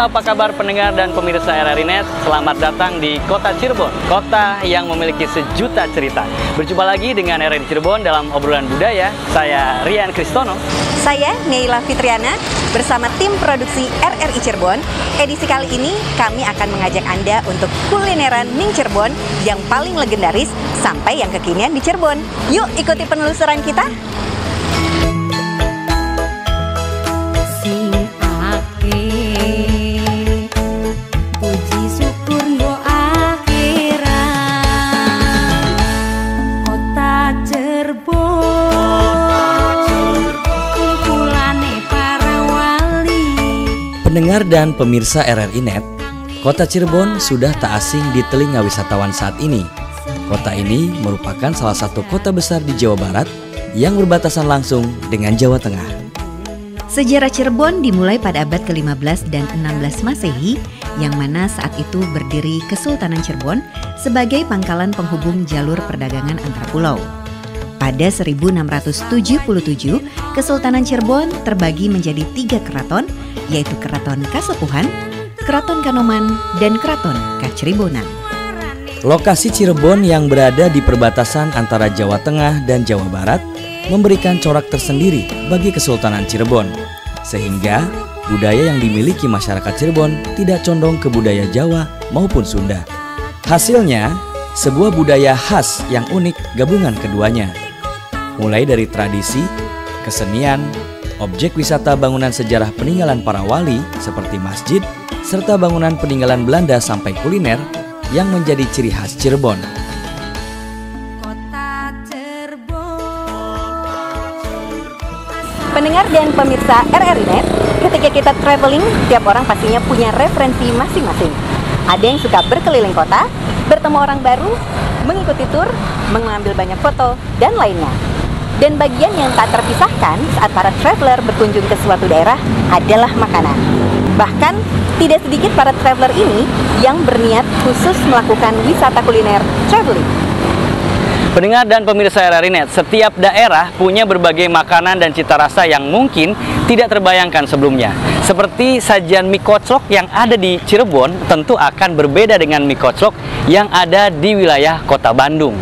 Halo, apa kabar pendengar dan pemirsa RRI Net? Selamat datang di kota Cirebon, kota yang memiliki sejuta cerita. Berjumpa lagi dengan RRI Cirebon dalam obrolan budaya. Saya Rian Kristono. Saya Neila Fitriana bersama tim produksi RRI Cirebon. Edisi kali ini kami akan mengajak Anda untuk kulineran Ming Cirebon yang paling legendaris sampai yang kekinian di Cirebon. Yuk ikuti penelusuran kita. Pendengar dan pemirsa RRI Net, kota Cirebon sudah tak asing di telinga wisatawan saat ini. Kota ini merupakan salah satu kota besar di Jawa Barat yang berbatasan langsung dengan Jawa Tengah. Sejarah Cirebon dimulai pada abad ke-15 dan 16 Masehi, yang mana saat itu berdiri Kesultanan Cirebon sebagai pangkalan penghubung jalur perdagangan antar pulau. Pada 1677, Kesultanan Cirebon terbagi menjadi 3 keraton, yaitu Keraton Kasepuhan, Keraton Kanoman, dan Keraton Kaciribonan. Lokasi Cirebon yang berada di perbatasan antara Jawa Tengah dan Jawa Barat memberikan corak tersendiri bagi Kesultanan Cirebon, sehingga budaya yang dimiliki masyarakat Cirebon tidak condong ke budaya Jawa maupun Sunda. Hasilnya, sebuah budaya khas yang unik gabungan keduanya. Mulai dari tradisi, kesenian, objek wisata bangunan sejarah peninggalan para wali seperti masjid, serta bangunan peninggalan Belanda sampai kuliner yang menjadi ciri khas Cirebon. Pendengar dan pemirsa RRI Net, ketika kita traveling, tiap orang pastinya punya referensi masing-masing. Ada yang suka berkeliling kota, bertemu orang baru, mengikuti tur, mengambil banyak foto, dan lainnya. Dan bagian yang tak terpisahkan saat para traveler berkunjung ke suatu daerah adalah makanan. Bahkan, tidak sedikit para traveler ini yang berniat khusus melakukan wisata kuliner traveling. Pendengar dan pemirsa RRI Net, setiap daerah punya berbagai makanan dan cita rasa yang mungkin tidak terbayangkan sebelumnya. Seperti sajian mie koclok yang ada di Cirebon tentu akan berbeda dengan mie koclok yang ada di wilayah kota Bandung.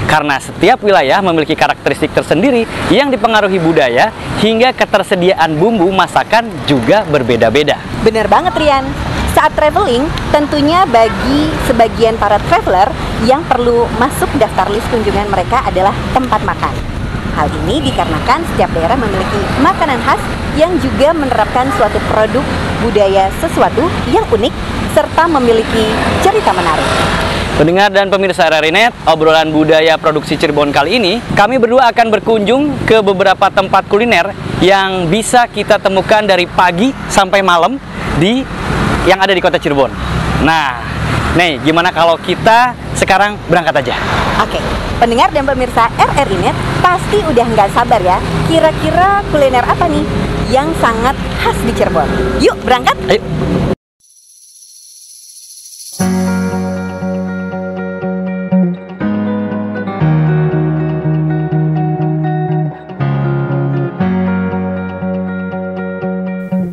Karena setiap wilayah memiliki karakteristik tersendiri yang dipengaruhi budaya hingga ketersediaan bumbu masakan juga berbeda-beda. Bener banget Rian. Saat traveling, tentunya bagi sebagian para traveler yang perlu masuk daftar list kunjungan mereka adalah tempat makan. Hal ini dikarenakan setiap daerah memiliki makanan khas yang juga menerapkan suatu produk budaya sesuatu yang unik serta memiliki cerita menarik. Pendengar dan pemirsa RRI Net, obrolan budaya produksi Cirebon kali ini, kami berdua akan berkunjung ke beberapa tempat kuliner yang bisa kita temukan dari pagi sampai malam yang ada di kota Cirebon. Nah, nih gimana kalau kita sekarang berangkat aja? Oke, pendengar dan pemirsa RRI Net pasti udah nggak sabar ya. Kira-kira kuliner apa nih yang sangat khas di Cirebon? Yuk berangkat! Ayo!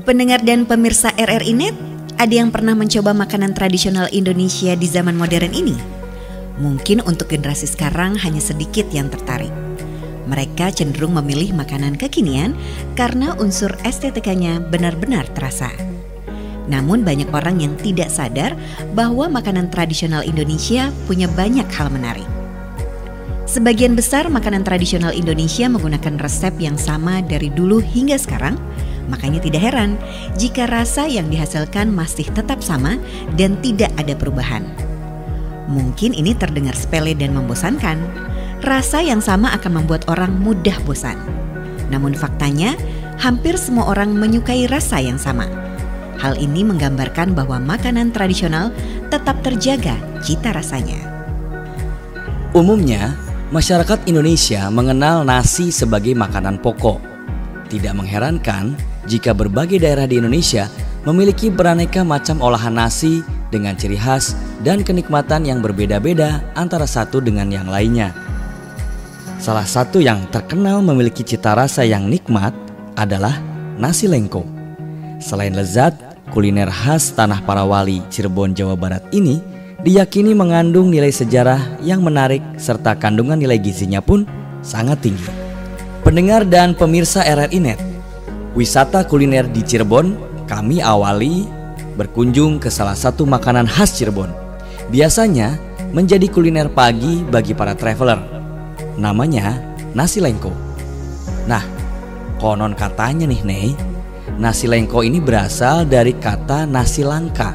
Pendengar dan pemirsa RRI Net, ada yang pernah mencoba makanan tradisional Indonesia di zaman modern ini? Mungkin untuk generasi sekarang hanya sedikit yang tertarik. Mereka cenderung memilih makanan kekinian karena unsur estetikanya benar-benar terasa. Namun banyak orang yang tidak sadar bahwa makanan tradisional Indonesia punya banyak hal menarik. Sebagian besar makanan tradisional Indonesia menggunakan resep yang sama dari dulu hingga sekarang. Makanya tidak heran jika rasa yang dihasilkan masih tetap sama dan tidak ada perubahan. Mungkin ini terdengar sepele dan membosankan. Rasa yang sama akan membuat orang mudah bosan. Namun faktanya, hampir semua orang menyukai rasa yang sama. Hal ini menggambarkan bahwa makanan tradisional tetap terjaga cita rasanya. Umumnya, masyarakat Indonesia mengenal nasi sebagai makanan pokok. Tidak mengherankan jika berbagai daerah di Indonesia memiliki beraneka macam olahan nasi dengan ciri khas dan kenikmatan yang berbeda-beda antara satu dengan yang lainnya. Salah satu yang terkenal memiliki cita rasa yang nikmat adalah nasi lengko. Selain lezat, kuliner khas Tanah Parawali, Cirebon, Jawa Barat ini diyakini mengandung nilai sejarah yang menarik serta kandungan nilai gizinya pun sangat tinggi. Pendengar dan pemirsa RRI Net, wisata kuliner di Cirebon kami awali berkunjung ke salah satu makanan khas Cirebon. Biasanya menjadi kuliner pagi bagi para traveler. Namanya nasi lengko. Nah, konon katanya nih Nei, nasi lengko ini berasal dari kata nasi langka.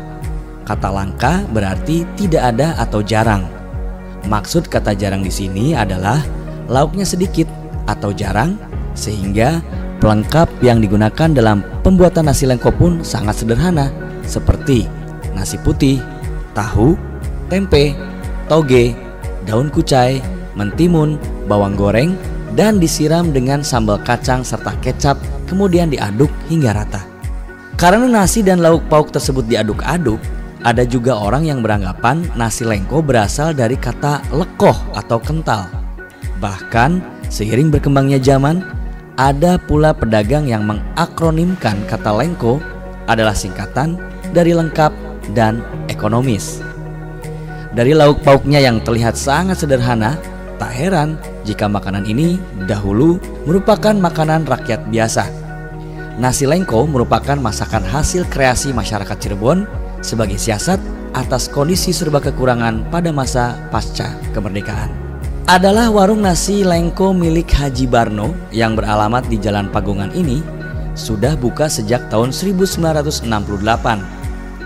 Kata langka berarti tidak ada atau jarang. Maksud kata jarang di sini adalah lauknya sedikit atau jarang, sehingga pelengkap yang digunakan dalam pembuatan nasi lengko pun sangat sederhana, seperti nasi putih, tahu, tempe, toge, daun kucai, mentimun, bawang goreng, dan disiram dengan sambal kacang serta kecap, kemudian diaduk hingga rata. Karena nasi dan lauk pauk tersebut diaduk-aduk, ada juga orang yang beranggapan nasi lengko berasal dari kata lekoh atau kental. Bahkan seiring berkembangnya zaman, ada pula pedagang yang mengakronimkan kata lengko adalah singkatan dari lengkap dan ekonomis. Dari lauk pauknya yang terlihat sangat sederhana, tak heran jika makanan ini dahulu merupakan makanan rakyat biasa. Nasi lengko merupakan masakan hasil kreasi masyarakat Cirebon sebagai siasat atas kondisi serba kekurangan pada masa pasca kemerdekaan. Adalah warung nasi lengko milik Haji Barno yang beralamat di Jalan Pagungan ini sudah buka sejak tahun 1968.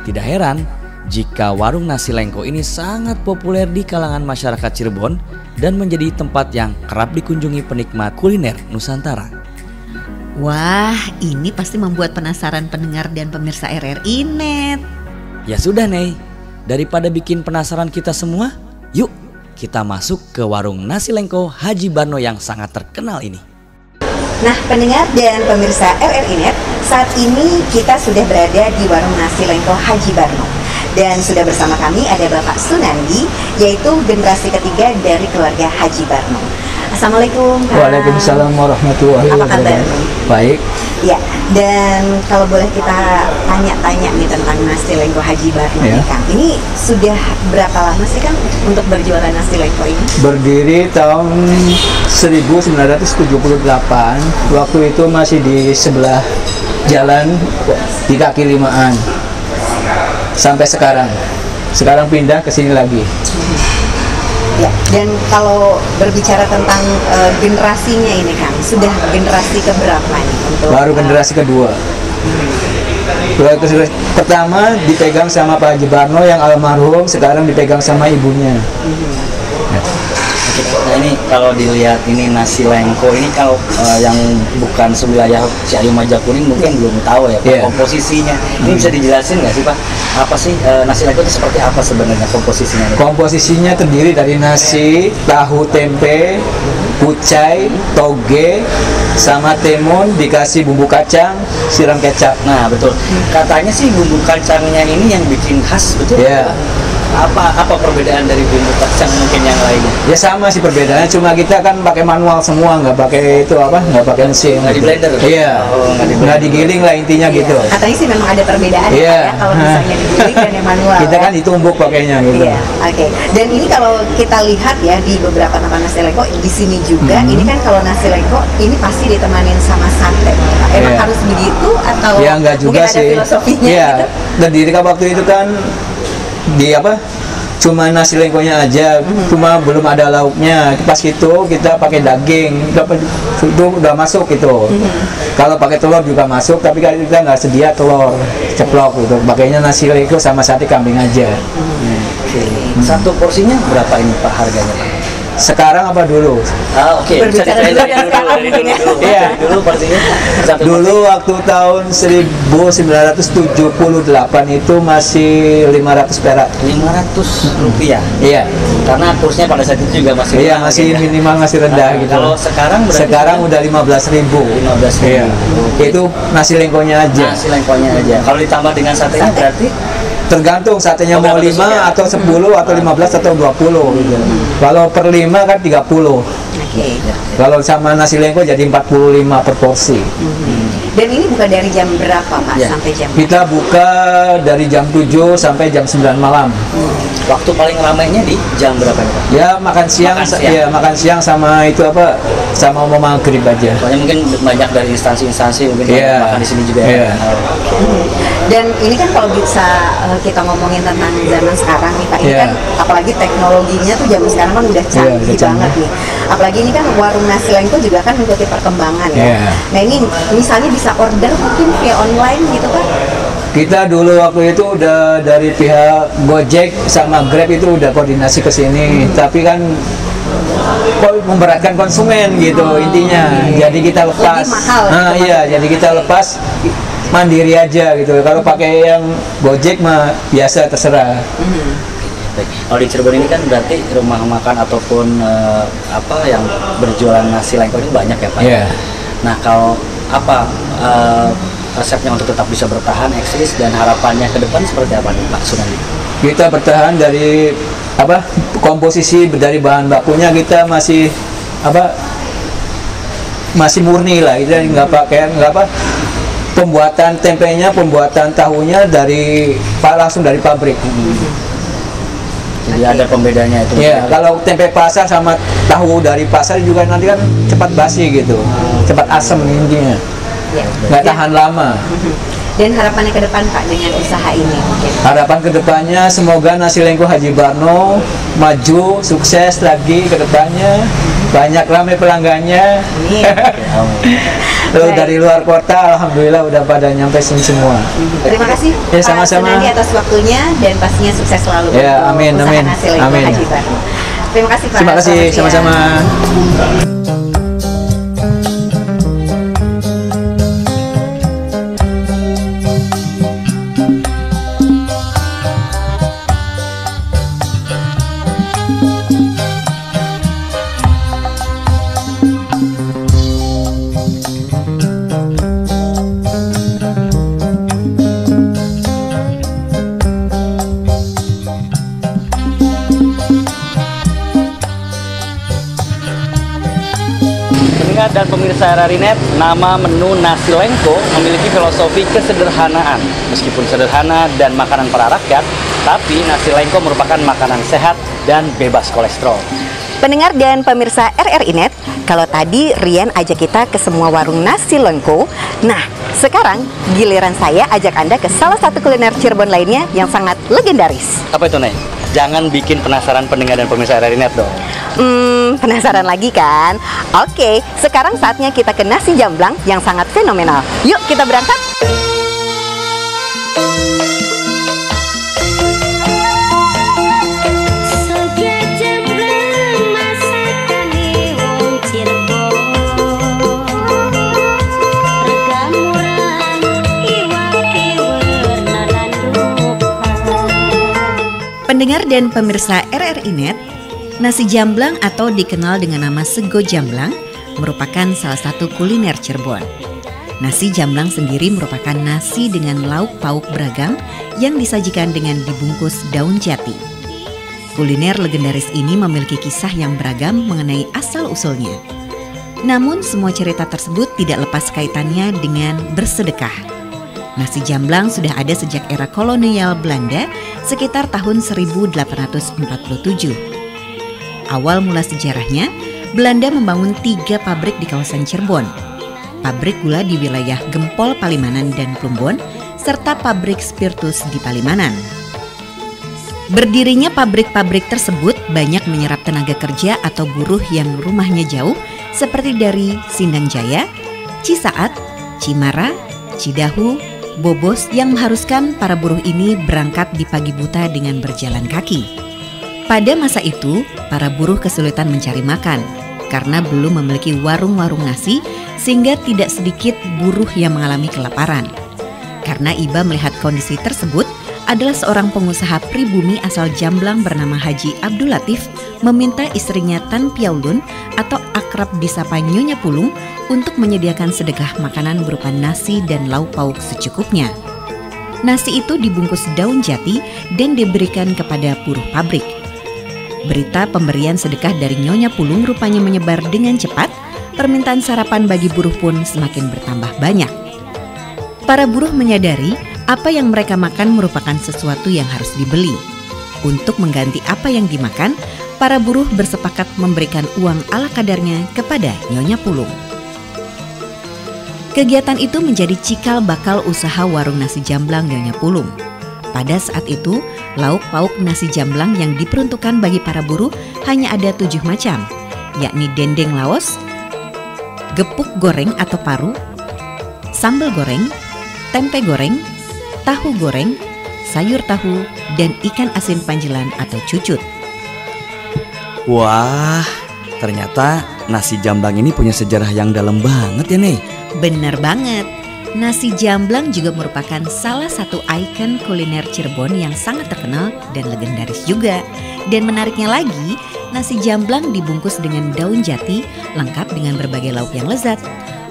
Tidak heran jika warung nasi lengko ini sangat populer di kalangan masyarakat Cirebon dan menjadi tempat yang kerap dikunjungi penikmat kuliner Nusantara. Wah, ini pasti membuat penasaran pendengar dan pemirsa RRI Net. Ya sudah Nei, daripada bikin penasaran kita semua, yuk kita masuk ke warung nasi lengko Haji Barno yang sangat terkenal ini. Nah, pendengar dan pemirsa RRI Net, saat ini kita sudah berada di warung nasi lengko Haji Barno. Dan sudah bersama kami ada Bapak Sunandi, yaitu generasi ketiga dari keluarga Haji Barno. Assalamualaikum Kak. Waalaikumsalam warahmatullahi wabarakatuh. Apa kabar? Baik. Ya, dan kalau boleh kita tanya-tanya nih tentang nasi lengko Haji Barno Ya. nih Kang. Ini sudah berapa lama sih Kang untuk berjualan nasi lengko ini? Berdiri tahun 1978. Waktu itu masih di sebelah jalan di kaki limaan. Sampai sekarang. Sekarang pindah ke sini lagi. Ya, dan kalau berbicara tentang generasinya ini Kang, sudah generasi keberapa nih untuk Baru generasi kedua. Generasi pertama dipegang sama Pak Haji Barno yang almarhum, sekarang dipegang sama ibunya. Nah ini kalau dilihat ini nasi lengko ini kalau yang bukan sewilayah Ciayu Majakuning mungkin belum tahu ya Pak, Yeah. komposisinya. Ini bisa dijelasin nggak sih Pak? Apa sih nasi lengko itu seperti apa sebenarnya komposisinya? Komposisinya terdiri dari nasi, tahu, tempe, kucai, toge, sama timun, dikasih bumbu kacang, siram kecap. Nah betul. Katanya sih bumbu kacangnya ini yang bikin khas, betul? Ya. Apa perbedaan dari bumbu kacang mungkin yang lainnya? Ya sama sih perbedaannya, cuma kita kan pakai manual semua, nggak pakai itu apa, nggak pakai mesin. Nggak di blender? Iya, Oh, nggak digiling lah intinya Iya. gitu. Katanya sih memang ada perbedaan Iya. ya kalau misalnya digiling dan yang manual. Kita ya. kan ditumbuk pakainya gitu. Iya, oke. Dan ini kalau kita lihat ya di beberapa tempat nasi lengko di sini juga, ini kan kalau nasi lengko ini pasti ditemanin sama sate. Emang Iya. harus begitu atau Ya nggak juga mungkin sih. ada filosofinya Iya, gitu? terdiri kan waktu itu kan di apa? Cuma nasi lengkonya aja, cuma belum ada lauknya. Pas itu kita pakai daging, itu udah masuk gitu. Kalau pakai telur juga masuk, tapi kan kita nggak sedia telur ceplok gitu. Pakainya nasi lengko sama sate kambing aja. Oke. Satu porsinya berapa ini Pak harganya Pak? Sekarang apa dulu? Oke. Bisa Berbicara diceritain dulu dari dan dulu, sekarang dari mungkin ya. dulu. Iya. Dari dulu porsinya. Satu Dulu waktu tahun 1978 itu masih 500 perak. 500 rupiah. Iya. Karena kursnya pada saat itu juga masih Iya, murah, masih mungkin ya. minimal masih rendah Nah, gitu. Kalau sekarang berarti Sekarang udah 15.000. 15.000. Iya. Itu nasi lengkonya aja. nasi lengkonya aja. Kalau ditambah dengan satenya berarti Tergantung satenya mau Tergantung 5 suka. atau 10 atau 15 atau 20 gitu. Kalau per 5 kan 30. Oke. Kalau sama nasi lengko jadi 45 per porsi. Dan ini buka dari jam berapa Pak sampai jam? Kita buka dari jam 7 sampai jam 9 malam. Waktu paling ramainya di jam berapa nih Pak? Ya makan siang, ya makan siang sama itu apa? Sama mau maghrib aja. Soalnya mungkin banyak dari instansi-instansi mungkin makan di sini juga ya. Dan ini kan kalau bisa kita ngomongin tentang zaman sekarang nih Pak, ini kan apalagi teknologinya tuh zaman sekarang kan udah canggih banget nih. Apalagi ini kan warung nasi lengko juga kan mengikuti perkembangan ya. Nah ini misalnya bisa order mungkin via online gitu Pak? Kita dulu waktu itu udah dari pihak Gojek sama Grab itu udah koordinasi ke sini, tapi kan memberatkan konsumen gitu intinya. Jadi kita lepas. Jadi kita lepas mandiri aja gitu. Kalau pakai yang Gojek mah biasa terserah. Baik. Kalau di Cirebon ini kan berarti rumah makan ataupun yang berjualan nasi lengko ini banyak ya Pak. Nah kalau resepnya untuk tetap bisa bertahan, eksis dan harapannya ke depan seperti apa nih Pak Sunandi? Kita bertahan dari komposisi dari bahan bakunya kita masih murni lah, kita nggak pakai pembuatan tempenya, pembuatan tahunya langsung dari pabrik. Jadi ada pembedanya itu. Iya, kalau tempe pasar sama tahu dari pasar juga nanti kan cepat basi gitu, cepat asam intinya, nggak tahan lama. Dan harapannya ke depan Pak dengan usaha ini? Harapan ke depannya semoga nasi lengko Haji Barno maju, sukses lagi ke depannya, banyak ramai pelanggannya. Lalu dari luar kota, alhamdulillah udah pada nyampe sini semua. Terima kasih Pak Sunandi atas waktunya dan pastinya sukses selalu ya, untuk usaha nasi lengko Haji Barno. Terima kasih Pak. Terima kasih, sama-sama. Dan pemirsa RRI.net, nama menu nasi lengko memiliki filosofi kesederhanaan. Meskipun sederhana dan makanan para rakyat, tapi nasi lengko merupakan makanan sehat dan bebas kolesterol. Pendengar dan pemirsa RRI.net, kalau tadi Rian ajak kita ke semua warung nasi lengko, nah sekarang giliran saya ajak Anda ke salah satu kuliner Cirebon lainnya yang sangat legendaris. Apa itu, Nek? Jangan bikin penasaran pendengar dan pemirsa RRI.net dong. Penasaran lagi kan? Oke, sekarang saatnya kita ke nasi jamblang yang sangat fenomenal. Yuk kita berangkat! Pendengar dan pemirsa RRI.net, nasi jamblang atau dikenal dengan nama sego jamblang merupakan salah satu kuliner Cirebon. Nasi jamblang sendiri merupakan nasi dengan lauk pauk beragam yang disajikan dengan dibungkus daun jati. Kuliner legendaris ini memiliki kisah yang beragam mengenai asal-usulnya. Namun semua cerita tersebut tidak lepas kaitannya dengan bersedekah. Nasi jamblang sudah ada sejak era kolonial Belanda sekitar tahun 1847. Awal mula sejarahnya, Belanda membangun 3 pabrik di kawasan Cirebon. Pabrik gula di wilayah Gempol, Palimanan, dan Plumbon, serta pabrik spiritus di Palimanan. Berdirinya pabrik-pabrik tersebut banyak menyerap tenaga kerja atau buruh yang rumahnya jauh, seperti dari Sindang Jaya, Cisaat, Cimara, Cidahu, Bobos, yang mengharuskan para buruh ini berangkat di pagi buta dengan berjalan kaki. Pada masa itu, para buruh kesulitan mencari makan karena belum memiliki warung-warung nasi, sehingga tidak sedikit buruh yang mengalami kelaparan. Karena iba melihat kondisi tersebut, adalah seorang pengusaha pribumi asal Jamblang bernama Haji Abdul Latif meminta istrinya Tan Piaulun atau akrab disapa Nyonya Pulung untuk menyediakan sedekah makanan berupa nasi dan lauk pauk secukupnya. Nasi itu dibungkus daun jati dan diberikan kepada buruh pabrik. Berita pemberian sedekah dari Nyonya Pulung rupanya menyebar dengan cepat. Permintaan sarapan bagi buruh pun semakin bertambah banyak. Para buruh menyadari apa yang mereka makan merupakan sesuatu yang harus dibeli. Untuk mengganti apa yang dimakan, para buruh bersepakat memberikan uang ala kadarnya kepada Nyonya Pulung. Kegiatan itu menjadi cikal bakal usaha warung nasi jamblang Nyonya Pulung. Pada saat itu, lauk pauk nasi jamblang yang diperuntukkan bagi para buruh hanya ada 7 macam, yakni dendeng laos, gepuk goreng atau paru, sambal goreng, tempe goreng, tahu goreng, sayur tahu, dan ikan asin panjelan atau cucut. Wah, ternyata nasi jamblang ini punya sejarah yang dalam banget ya nih. Bener banget, nasi jamblang juga merupakan salah satu ikon kuliner Cirebon yang sangat terkenal dan legendaris juga. Dan menariknya lagi, nasi jamblang dibungkus dengan daun jati lengkap dengan berbagai lauk yang lezat.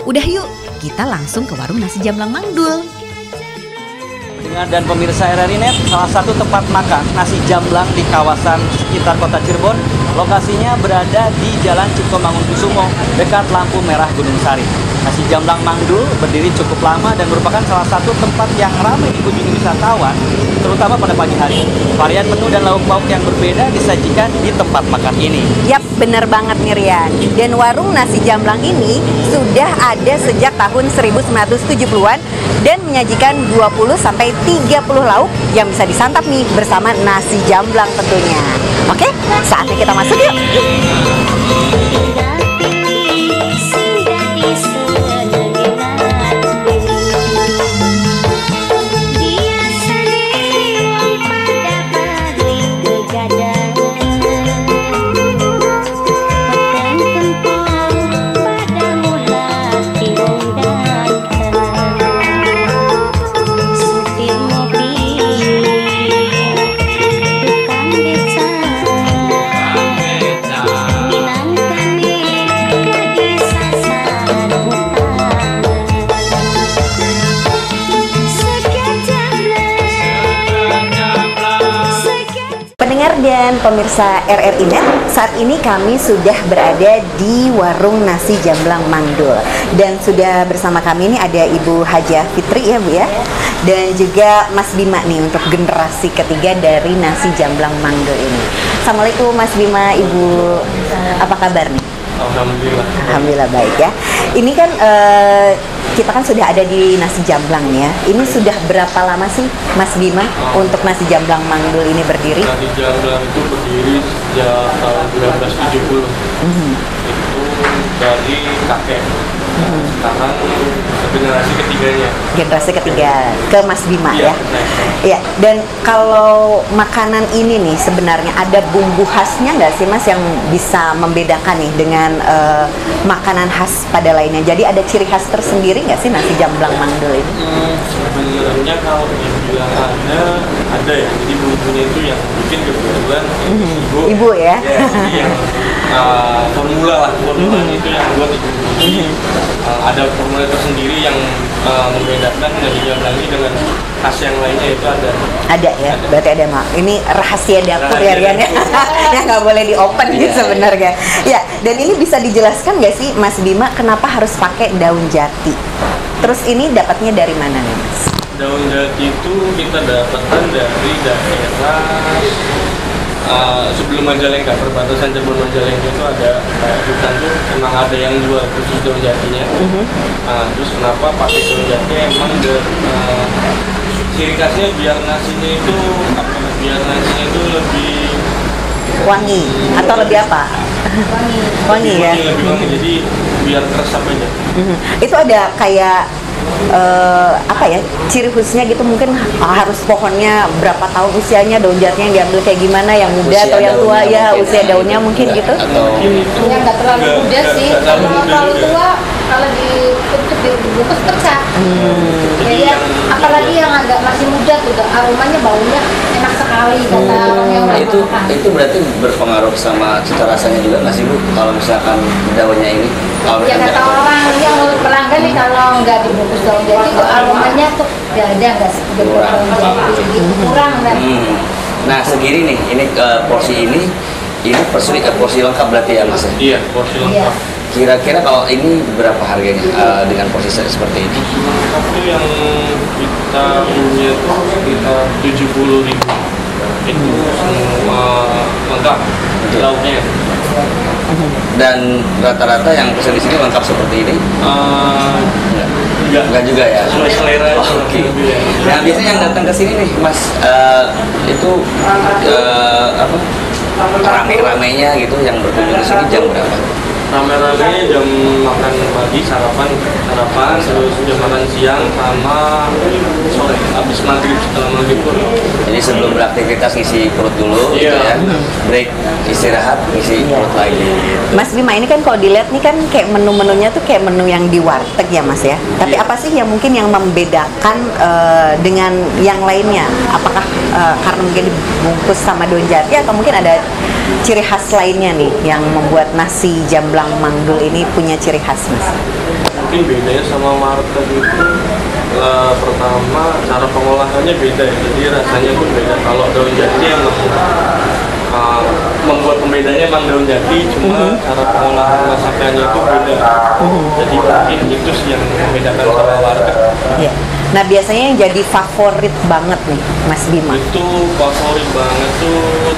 Udah yuk, kita langsung ke warung nasi jamblang Mang Dul. Pendengar dan pemirsa RRI Net, salah satu tempat makan nasi jamblang di kawasan sekitar kota Cirebon. Lokasinya berada di Jalan Cipto Mangunkusumo, dekat lampu merah Gunung Sari. Nasi jamblang Mang Dul berdiri cukup lama dan merupakan salah satu tempat yang ramai dikunjungi wisatawan, terutama pada pagi hari. Varian menu dan lauk pauk yang berbeda disajikan di tempat makan ini. Yap, bener banget nih Rian. Dan warung nasi jamblang ini sudah ada sejak tahun 1970-an dan menyajikan 20-30 lauk yang bisa disantap nih bersama nasi jamblang tentunya. Oke, saatnya kita masuk yuk. Dan pemirsa RRI Net, saat ini kami sudah berada di warung nasi jamblang Mang Dul. Dan sudah bersama kami ini ada Ibu Hajah Fitri ya Bu ya, dan juga Mas Bima nih untuk generasi ketiga dari nasi jamblang Mang Dul ini. Assalamualaikum Mas Bima, Ibu, apa kabar nih? Alhamdulillah. Alhamdulillah baik ya. Ini kan kita kan sudah ada di nasi jamblang ya. Ini sudah berapa lama sih Mas Bima untuk nasi jamblang Mang Dul ini berdiri? Nasi jamblang itu berdiri sejak tahun 1970. Itu dari kakek. Sekarang generasi ketiganya. Generasi ketiga ke Mas Bima Iya, ya. Iya. Dan kalau makanan ini nih sebenarnya ada bumbu khasnya nggak sih Mas yang bisa membedakan nih dengan makanan khas pada lainnya? Jadi ada ciri khas tersendiri nggak sih nasi jamblang Mang Dul ini? Sebenarnya kalau dibilang ada ya. Jadi bumbunya itu yang bikin kebetulan Ibu ya. Ya, jadi yang formula itu yang buat ibu. Ada formula tersendiri yang membedakan nasi jamblang ini dengan khas yang lainnya itu ada. Ada ya, berarti ada Mak. Ini rahasia dapur ya Rian ya, yang nggak boleh di open nih sebenarnya. Ya, dan ini bisa dijelaskan nggak sih Mas Bima kenapa harus pakai daun jati? Terus ini dapatnya dari mana nih Mas? Daun jati itu kita dapatkan dari daerah sebelum Majalengka, perbatasan Cirebon Majalengka itu ada hutan tuh emang ada yang jual khusus daun jatinya. Terus kenapa pakai daun jati? Emang ciri khasnya biar nasinya itu lebih Wangi atau lebih apa? Wangi ya. Lebih wangi, jadi biar teresap aja. Itu ada kayak apa ya, ciri khususnya gitu, mungkin harus pohonnya berapa tahun usianya, daun jatinya yang diambil kayak gimana, yang muda Usia atau yang tua ya, mungkin. usia daunnya mungkin gitu. Atau yang nggak terlalu muda sih, kalau terlalu tua kalau ditutup dibungkus pecah. Jadi apalagi yang agak masih muda tuh, aromanya baunya enak sekali kata orang yang udah makan. itu berarti berpengaruh sama cita rasanya juga nggak sih Bu? Kalau misalkan daunnya ini, Ya kata orang yang pelanggan nih kalau nggak dibungkus daun jati itu aromanya tuh nggak ada, nggak seperti daun jati gitu, kurang kan. Nah segini nih, ini porsi ini porsi lengkap berarti ya Mas? Iya, porsi lengkap. Kira-kira kalau ini berapa harganya dengan posisi seperti ini? Itu yang kita punya tuh sekitar 70.000. Itu semua lengkap lauknya. Dan rata-rata yang pesan di sini lengkap seperti ini? Enggak juga ya. Sesuai selera. Oke. Nah biasanya yang datang ke sini nih, Mas, itu apa? Rame-ramenya gitu yang berkunjung ke sini jam berapa? Rame-rame jam makan pagi, sarapan, terus jam makan siang sama sore, habis maghrib, setelah maghrib pun. Jadi sebelum beraktivitas ngisi perut dulu gitu ya, break istirahat ngisi perut lagi. Mas Bima, ini kan kalau dilihat nih kan kayak menu-menunya tuh kayak menu yang di warteg ya Mas ya. Tapi apa sih yang mungkin yang membedakan dengan yang lainnya? Apakah karena mungkin dibungkus sama daun jati atau mungkin ada ciri khas lainnya nih yang membuat nasi Jamblang Mangdul ini punya ciri khas Mas? Mungkin bedanya sama warteg itu pertama cara pengolahannya beda ya, jadi rasanya pun beda. Kalau daun jati yang membuat pembedanya emang daun jati, cuma cara pengolahan masakannya itu beda. Jadi mungkin itu sih yang membedakan sama warteg. Yeah. Nah biasanya yang jadi favorit banget nih Mas Bima? Itu favorit banget tuh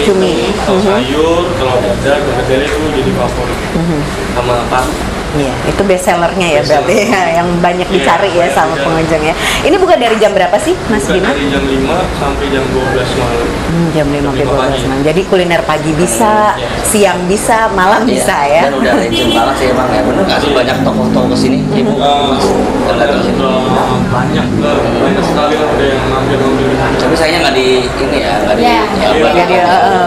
cumi. Kalau sayur, kalau dadar, gedel itu jadi favorit. Sama paru. Iya, itu best sellernya ya berarti ya, yang banyak dicari ya sama pengunjung ya. Ini buka dari jam berapa sih Mas Bima? Dari jam 5 sampai jam 12 malam. Jam 5 sampai 12 malam. Jadi kuliner pagi bisa, siang bisa, malam bisa ya. Dan udah legend banget sih emang ya, bener nggak sih banyak tokoh-tokoh kesini, Ibu? Mas, banyak sekali lah udah yang mampir-mampir. Tapi sayangnya nggak di ini ya, nggak di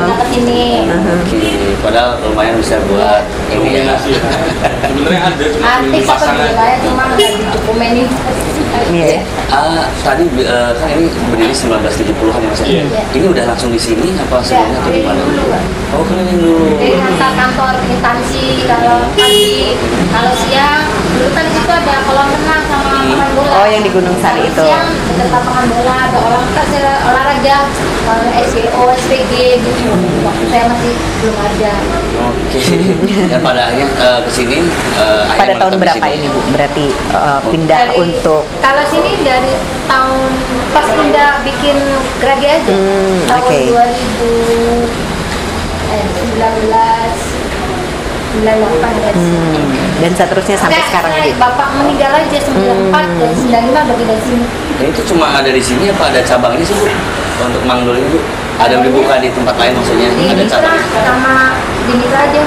ke sini. Oke, padahal lumayan bisa buat ini ya. Sebenarnya ada cuma Artis apa juga cuma nggak didokumenin. Iya. Tadi kan ini berdiri 1970-an ya Mas. Ini udah langsung di sini apa sebelumnya atau gimana? Oh keliling dulu. Dari kantor instansi, kalau pagi, kalau siang, dulu kan di situ ada kolam renang sama lapangan bola. Oh yang di Gunung Sari itu. Siang ada lapangan bola, ada olahraga, SGO, SPG gitu. Waktu saya masih belum ada. Oke. Dan pada akhirnya kesini. Pada tahun berapa ini Bu? Berarti pindah Dari- untuk kalau sini dari tahun pas pindah bikin Grage aja tahun oke. 2019 dan seterusnya sampai sekarang gitu. Bapak meninggal aja 94 dan 95 bagi dari sini. Dan itu cuma ada di sini apa ada cabangnya sih Bu? Untuk Mangdul ini Bu? Ada dibuka di tempat lain maksudnya? Di Ada Mitra cabangnya? sama di Mitra aja.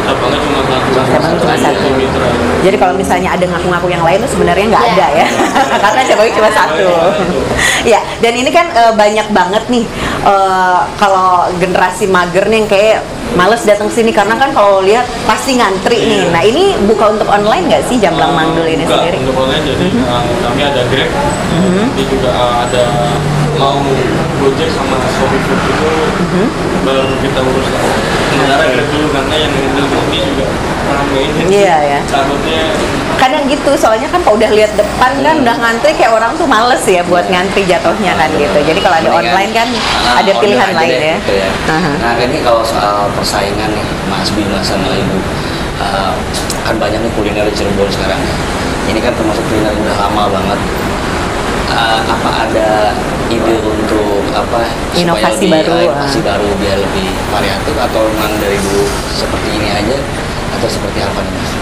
Cabangnya cuma satu. Cabangnya cuma aja, satu. Mitra. Jadi kalau misalnya ada ngaku-ngaku yang lain tuh sebenarnya nggak ada ya, karena cabangnya cuma satu. Ya, dan ini kan banyak banget nih kalau generasi mager nih yang kayak males datang sini karena kan kalau lihat pasti ngantri nih. Nah ini buka untuk online nggak sih Jamblang Mangdul ini Buka sendiri? untuk online, jadi kami ada Grab, nanti juga ada mau Gojek sama Shopee Food itu baru kita urus lah. Sementara Grab dulu karena yang mobil ini juga ramai ini. Iya, ya. Takutnya Kadang gitu, soalnya kan kalau udah lihat depan kan udah ngantri kayak orang tuh males ya buat ngantri jatuhnya kan gitu. Jadi kalau ada Mendingan, online kan ada order pilihan aja lain deh, ya. gitu ya. Aha. Nah ini kalau soal persaingan nih Mas Bima sama Ibu, kan banyak nih kuliner di Cirebon sekarang. Ini kan termasuk kuliner yang udah lama banget. Apa ada ide untuk apa Inovasi supaya baru, lebih, inovasi baru biar lebih variatif atau memang dari dulu seperti ini aja atau seperti apa nih Mas?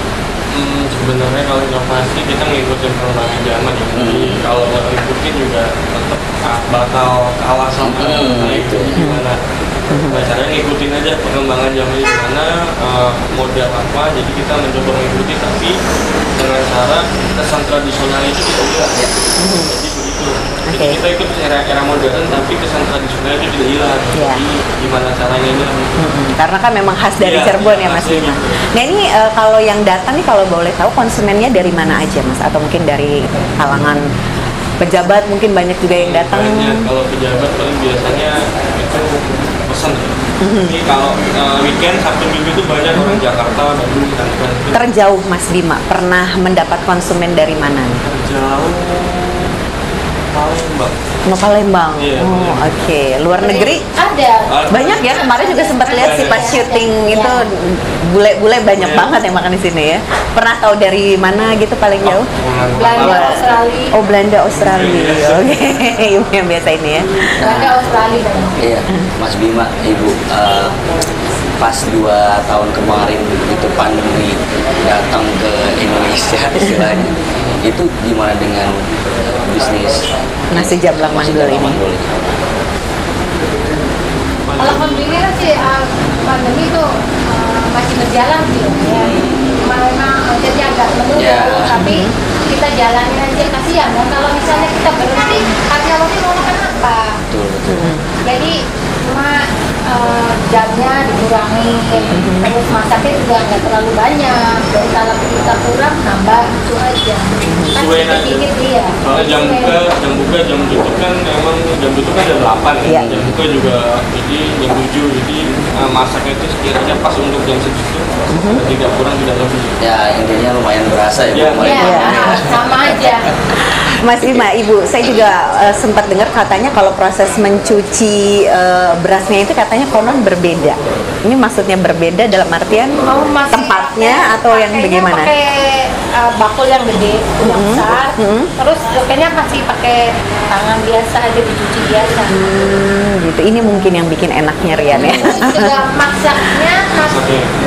sebenarnya kalau inovasi kita ngikutin perkembangan zaman ya. Jadi kalau nggak ngikutin juga tetap bakal kalah sama itu gimana. Nah, caranya ngikutin aja perkembangan zaman gimana, model apa, jadi kita mencoba mengikuti tapi dengan cara kesan tradisional itu tidak hilang ya. Jadi begitu. Jadi kita ikut era modern tapi kesan tradisional itu tidak hilang. Jadi gimana caranya ini? Karena kan memang khas dari Cirebon ya Mas Bima. Nah ini kalau yang datang nih kalau boleh tahu konsumennya dari mana aja Mas? Atau mungkin dari kalangan pejabat mungkin banyak juga yang datang? Banyak, kalau pejabat paling biasanya itu pesan ya. Ini kalau weekend Sabtu Minggu itu banyak orang Jakarta, Bandung, Tangerang. Terjauh Mas Bima pernah mendapat konsumen dari mana nih? Terjauh Palembang. Palembang. Iya, Oh, oke. Luar negeri Ada. banyak ya. Kemarin juga sempat lihat sih pas syuting itu bule-bule banyak banget yang makan di sini ya. Pernah tahu dari mana gitu paling jauh? Belanda, Australia. Oh, Belanda, Australia. Oke. Ibu yang biasa ini ya. Belanda, Australia banyak. Iya, Mas Bima, Ibu, pas 2 tahun kemarin itu pandemi datang ke Indonesia istilahnya, itu gimana dengan bisnis Nasi Jamblang Mandul ini? Alhamdulillah sih pandemi itu masih berjalan sih ya. Memang jadi agak menurun, tapi kita jalanin aja, kasihan kan kalau misalnya kita berhenti karyawannya mau makan apa. Betul. Jadi cuma jamnya dikurangi, terus masaknya juga nggak terlalu banyak, dan kalau kita kurang nambah itu aja. Kan Sesuai aja. sedikit dia. Soalnya jam buka, jam tutup kan emang jam tutup kan jam 8 Iya. jam buka juga jadi jam 7, jadi masaknya itu sekiranya pas untuk jam segitu, tidak kurang tidak lebih. Ya intinya lumayan berasa ya, Iya. Bu. Ya, sama aja. Mas Bima, Ibu, saya juga sempat dengar katanya kalau proses mencuci berasnya itu katanya konon berbeda. Ini maksudnya berbeda dalam artian tempatnya atau yang pakainya bagaimana? Pakai bakul yang gede, yang besar. Terus kayaknya masih pakai tangan biasa aja, dicuci biasa. Gitu. Ini mungkin yang bikin enaknya Rian ya. Sudah masaknya,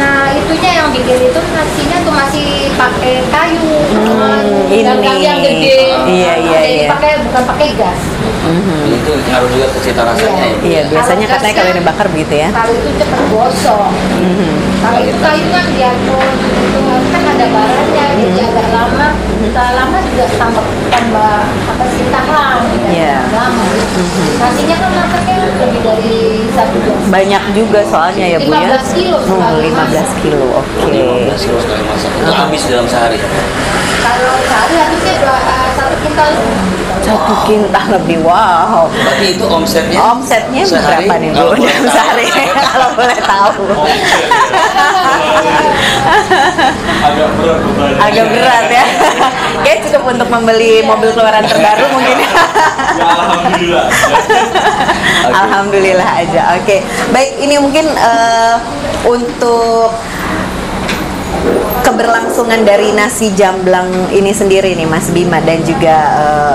nah itunya yang bikin itu nasinya tuh masih pakai kayu, yang gede. Iya. Jadi bukan pakai gas. Itu ngaruh juga ke cita rasanya ya. Iya, biasanya katanya kalau ini bakar begitu ya. Kalau itu cepat gosong. Kalau itu kayu kan diatur, itu kan ada baranya, jadi agak lama. Setelah lama juga tambah apa sih tahan, Iya. lama. Nasinya kan masaknya lebih dari 1 jam. Banyak juga soalnya ya Bu ya. 15 kilo sekali 15 kilo, oke. 15 kilo sekali masak. Itu habis dalam sehari. Kalau sehari habisnya 1 kintal. 1 kintal lebih, wow. Berarti itu omsetnya? Omsetnya sehari, berapa nih Bu? kalau boleh Dalam tahu. sehari kalau boleh tahu. Agak berat bebannya. Agak berat ya. Kayak cukup untuk membeli mobil keluaran terbaru mungkin. Ya, alhamdulillah. Alhamdulillah aja. Oke. Baik, ini mungkin untuk keberlangsungan dari nasi jamblang ini sendiri nih Mas Bima dan juga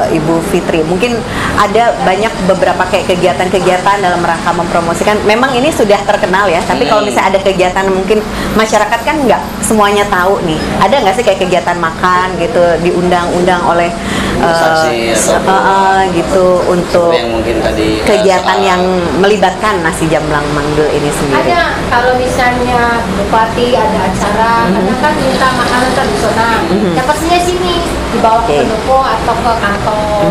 Ibu Fitri, mungkin ada banyak beberapa kayak kegiatan-kegiatan dalam rangka mempromosikan. Memang ini sudah terkenal ya, tapi kalau misalnya ada kegiatan mungkin masyarakat kan nggak semuanya tahu nih. Ada nggak sih kayak kegiatan makan gitu diundang-undang oleh Saksi atau gitu untuk yang mungkin tadi kegiatan soal- yang melibatkan nasi jamblang Mandul ini sendiri? Ada, kalau misalnya bupati ada acara, kadang kan minta makanan tradisional. Ya pastinya sini dibawa ke pendopo atau ke kantor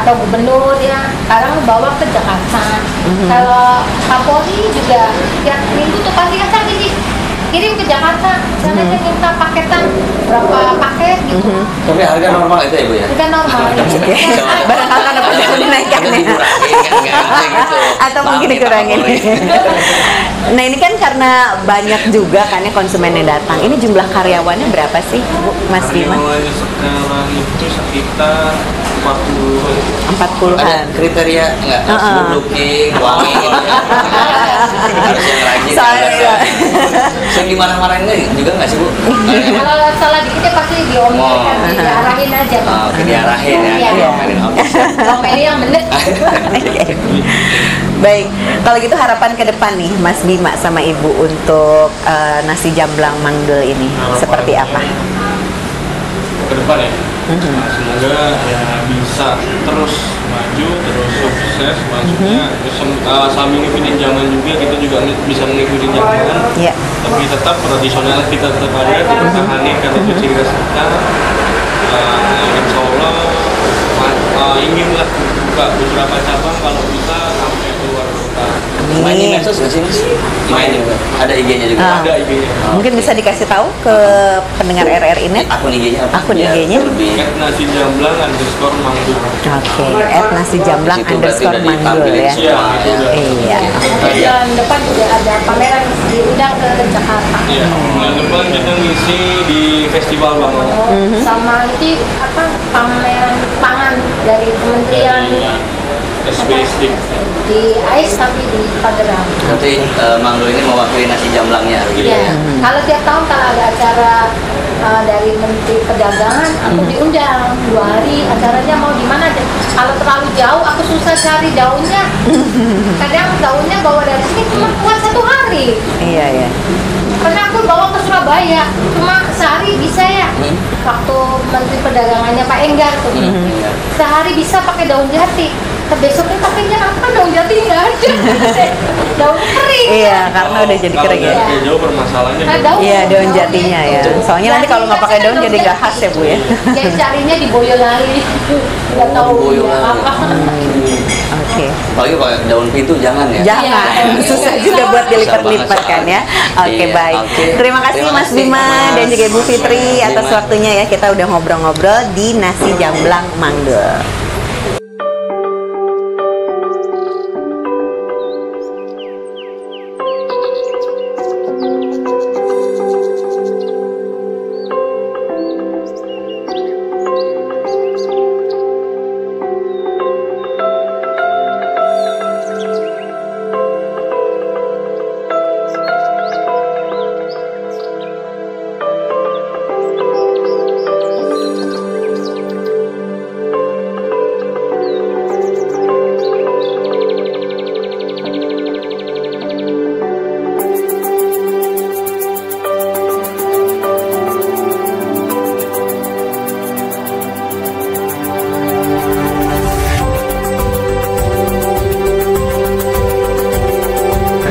atau gubernur ya. Kadang bawa ke Jakarta. Kalau Kapolri juga tiap minggu tuh pasti kan gini, kirim ke Jakarta. Misalnya dia minta paketan berapa paket gitu. Tapi harga normal itu ya Bu ya? Bukan normal. Barangkali ada perlu dinaikkan ya. Gitu. Atau mungkin dikurangin. Nah ini kan karena banyak juga kan ya konsumen yang datang. Ini jumlah karyawannya berapa sih Bu, Mas Bima? Karyawannya sekarang itu sekitar 40. 40-an. Ada kriteria nggak? Harus good looking, wangi gitu ya? Harus yang rajin. Soalnya Sering dimarah-marahin juga nggak sih Bu? Kalau salah dikit ya pasti diomelin, diarahin aja. Oke, diarahin ya. Iya. Diomelin. Oke. Diomelin yang bener. Oke. Baik, kalau gitu harapan ke depan nih Mas Bima sama Ibu untuk nasi jamblang Mandul ini seperti apa? Ke depan ya. Nah, semoga ya bisa terus maju, terus sukses maksudnya sambil ngikutin zaman juga, kita juga bisa mengikuti zaman, Iya. tapi tetap tradisional kita tetap ada, kita pertahanin karena itu ciri khas kita. Insya Allah inginlah buka beberapa cabang kalau bisa sampai keluar kota. Main di medsos nggak sih Mas? Main juga. Ada IG-nya juga. Ada IG-nya. Mungkin bisa dikasih tahu ke pendengar RRI Net Akun IG-nya apa? Akun Biar IG-nya? lebih Nasi jamblang _Mandul. Oke, @nasi jamblang Di situ berarti udah _mandul ditampilin ya. Iya, itu udah. Iya. Bulan depan juga ada pameran diundang ke Jakarta. Iya, bulan depan kita ngisi di festival Bangun. Sama nanti apa pameran pangan dari Kementerian SBSD. di AIS tapi di Pagerang. Berarti Manggul ini mewakili nasi jamblangnya gitu Ya, ya. kalau tiap tahun kalau ada acara dari Menteri Perdagangan, aku diundang 2 hari. Acaranya mau di mana? Kalau terlalu jauh, aku susah cari daunnya. Kadang daunnya bawa dari sini cuma kuat 1 hari. Iya, iya. Karena aku bawa ke Surabaya, cuma sehari bisa ya. Waktu Menteri Perdagangannya Pak Enggar tuh, sehari bisa pakai daun jati. Besoknya pakainya apa? Daun jati nggak ada. Daun kering. Iya, karena udah jadi kering ya. Agak jauh permasalahannya. Iya, daun jatinya ya. Soalnya nanti kalau nggak pakai daun jadi nggak khas ya Bu ya. Jadi carinya di Boyolali. Nggak tahu Boyolali. apa. Oke. Apalagi pakai daun pintu jangan ya. Jangan, susah juga buat dilipat-lipat kan ya. Oke, Iya, baik. oke. Terima kasih Terima Mas kasih, Bima Mas. dan juga Ibu Fitri atas Bima. waktunya ya. Kita udah ngobrol-ngobrol di Nasi Jamblang Manggul.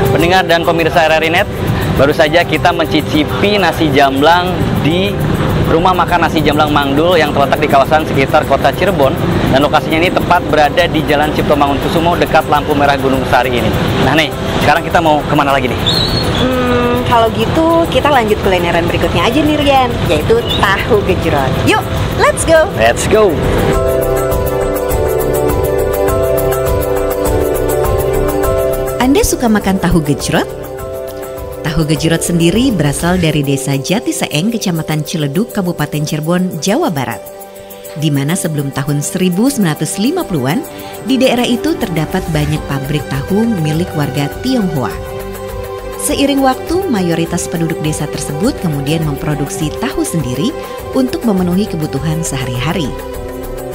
Pendengar dan pemirsa RRI Net, baru saja kita mencicipi nasi jamblang di rumah makan nasi jamblang Mangdul yang terletak di kawasan sekitar kota Cirebon, dan lokasinya ini tepat berada di Jalan Cipto Mangunkusumo dekat lampu merah Gunung Sari ini. Nah nih, sekarang kita mau kemana lagi nih? Kalau gitu kita lanjut kulineran berikutnya aja nih Rian, yaitu tahu gejrot. Yuk, let's go. Let's go! Anda suka makan tahu gejrot? Tahu gejrot sendiri berasal dari desa Jati Seeng, Kecamatan Ciledug, Kabupaten Cirebon, Jawa Barat. Di mana sebelum tahun 1950-an, di daerah itu terdapat banyak pabrik tahu milik warga Tionghoa. Seiring waktu, mayoritas penduduk desa tersebut kemudian memproduksi tahu sendiri untuk memenuhi kebutuhan sehari-hari.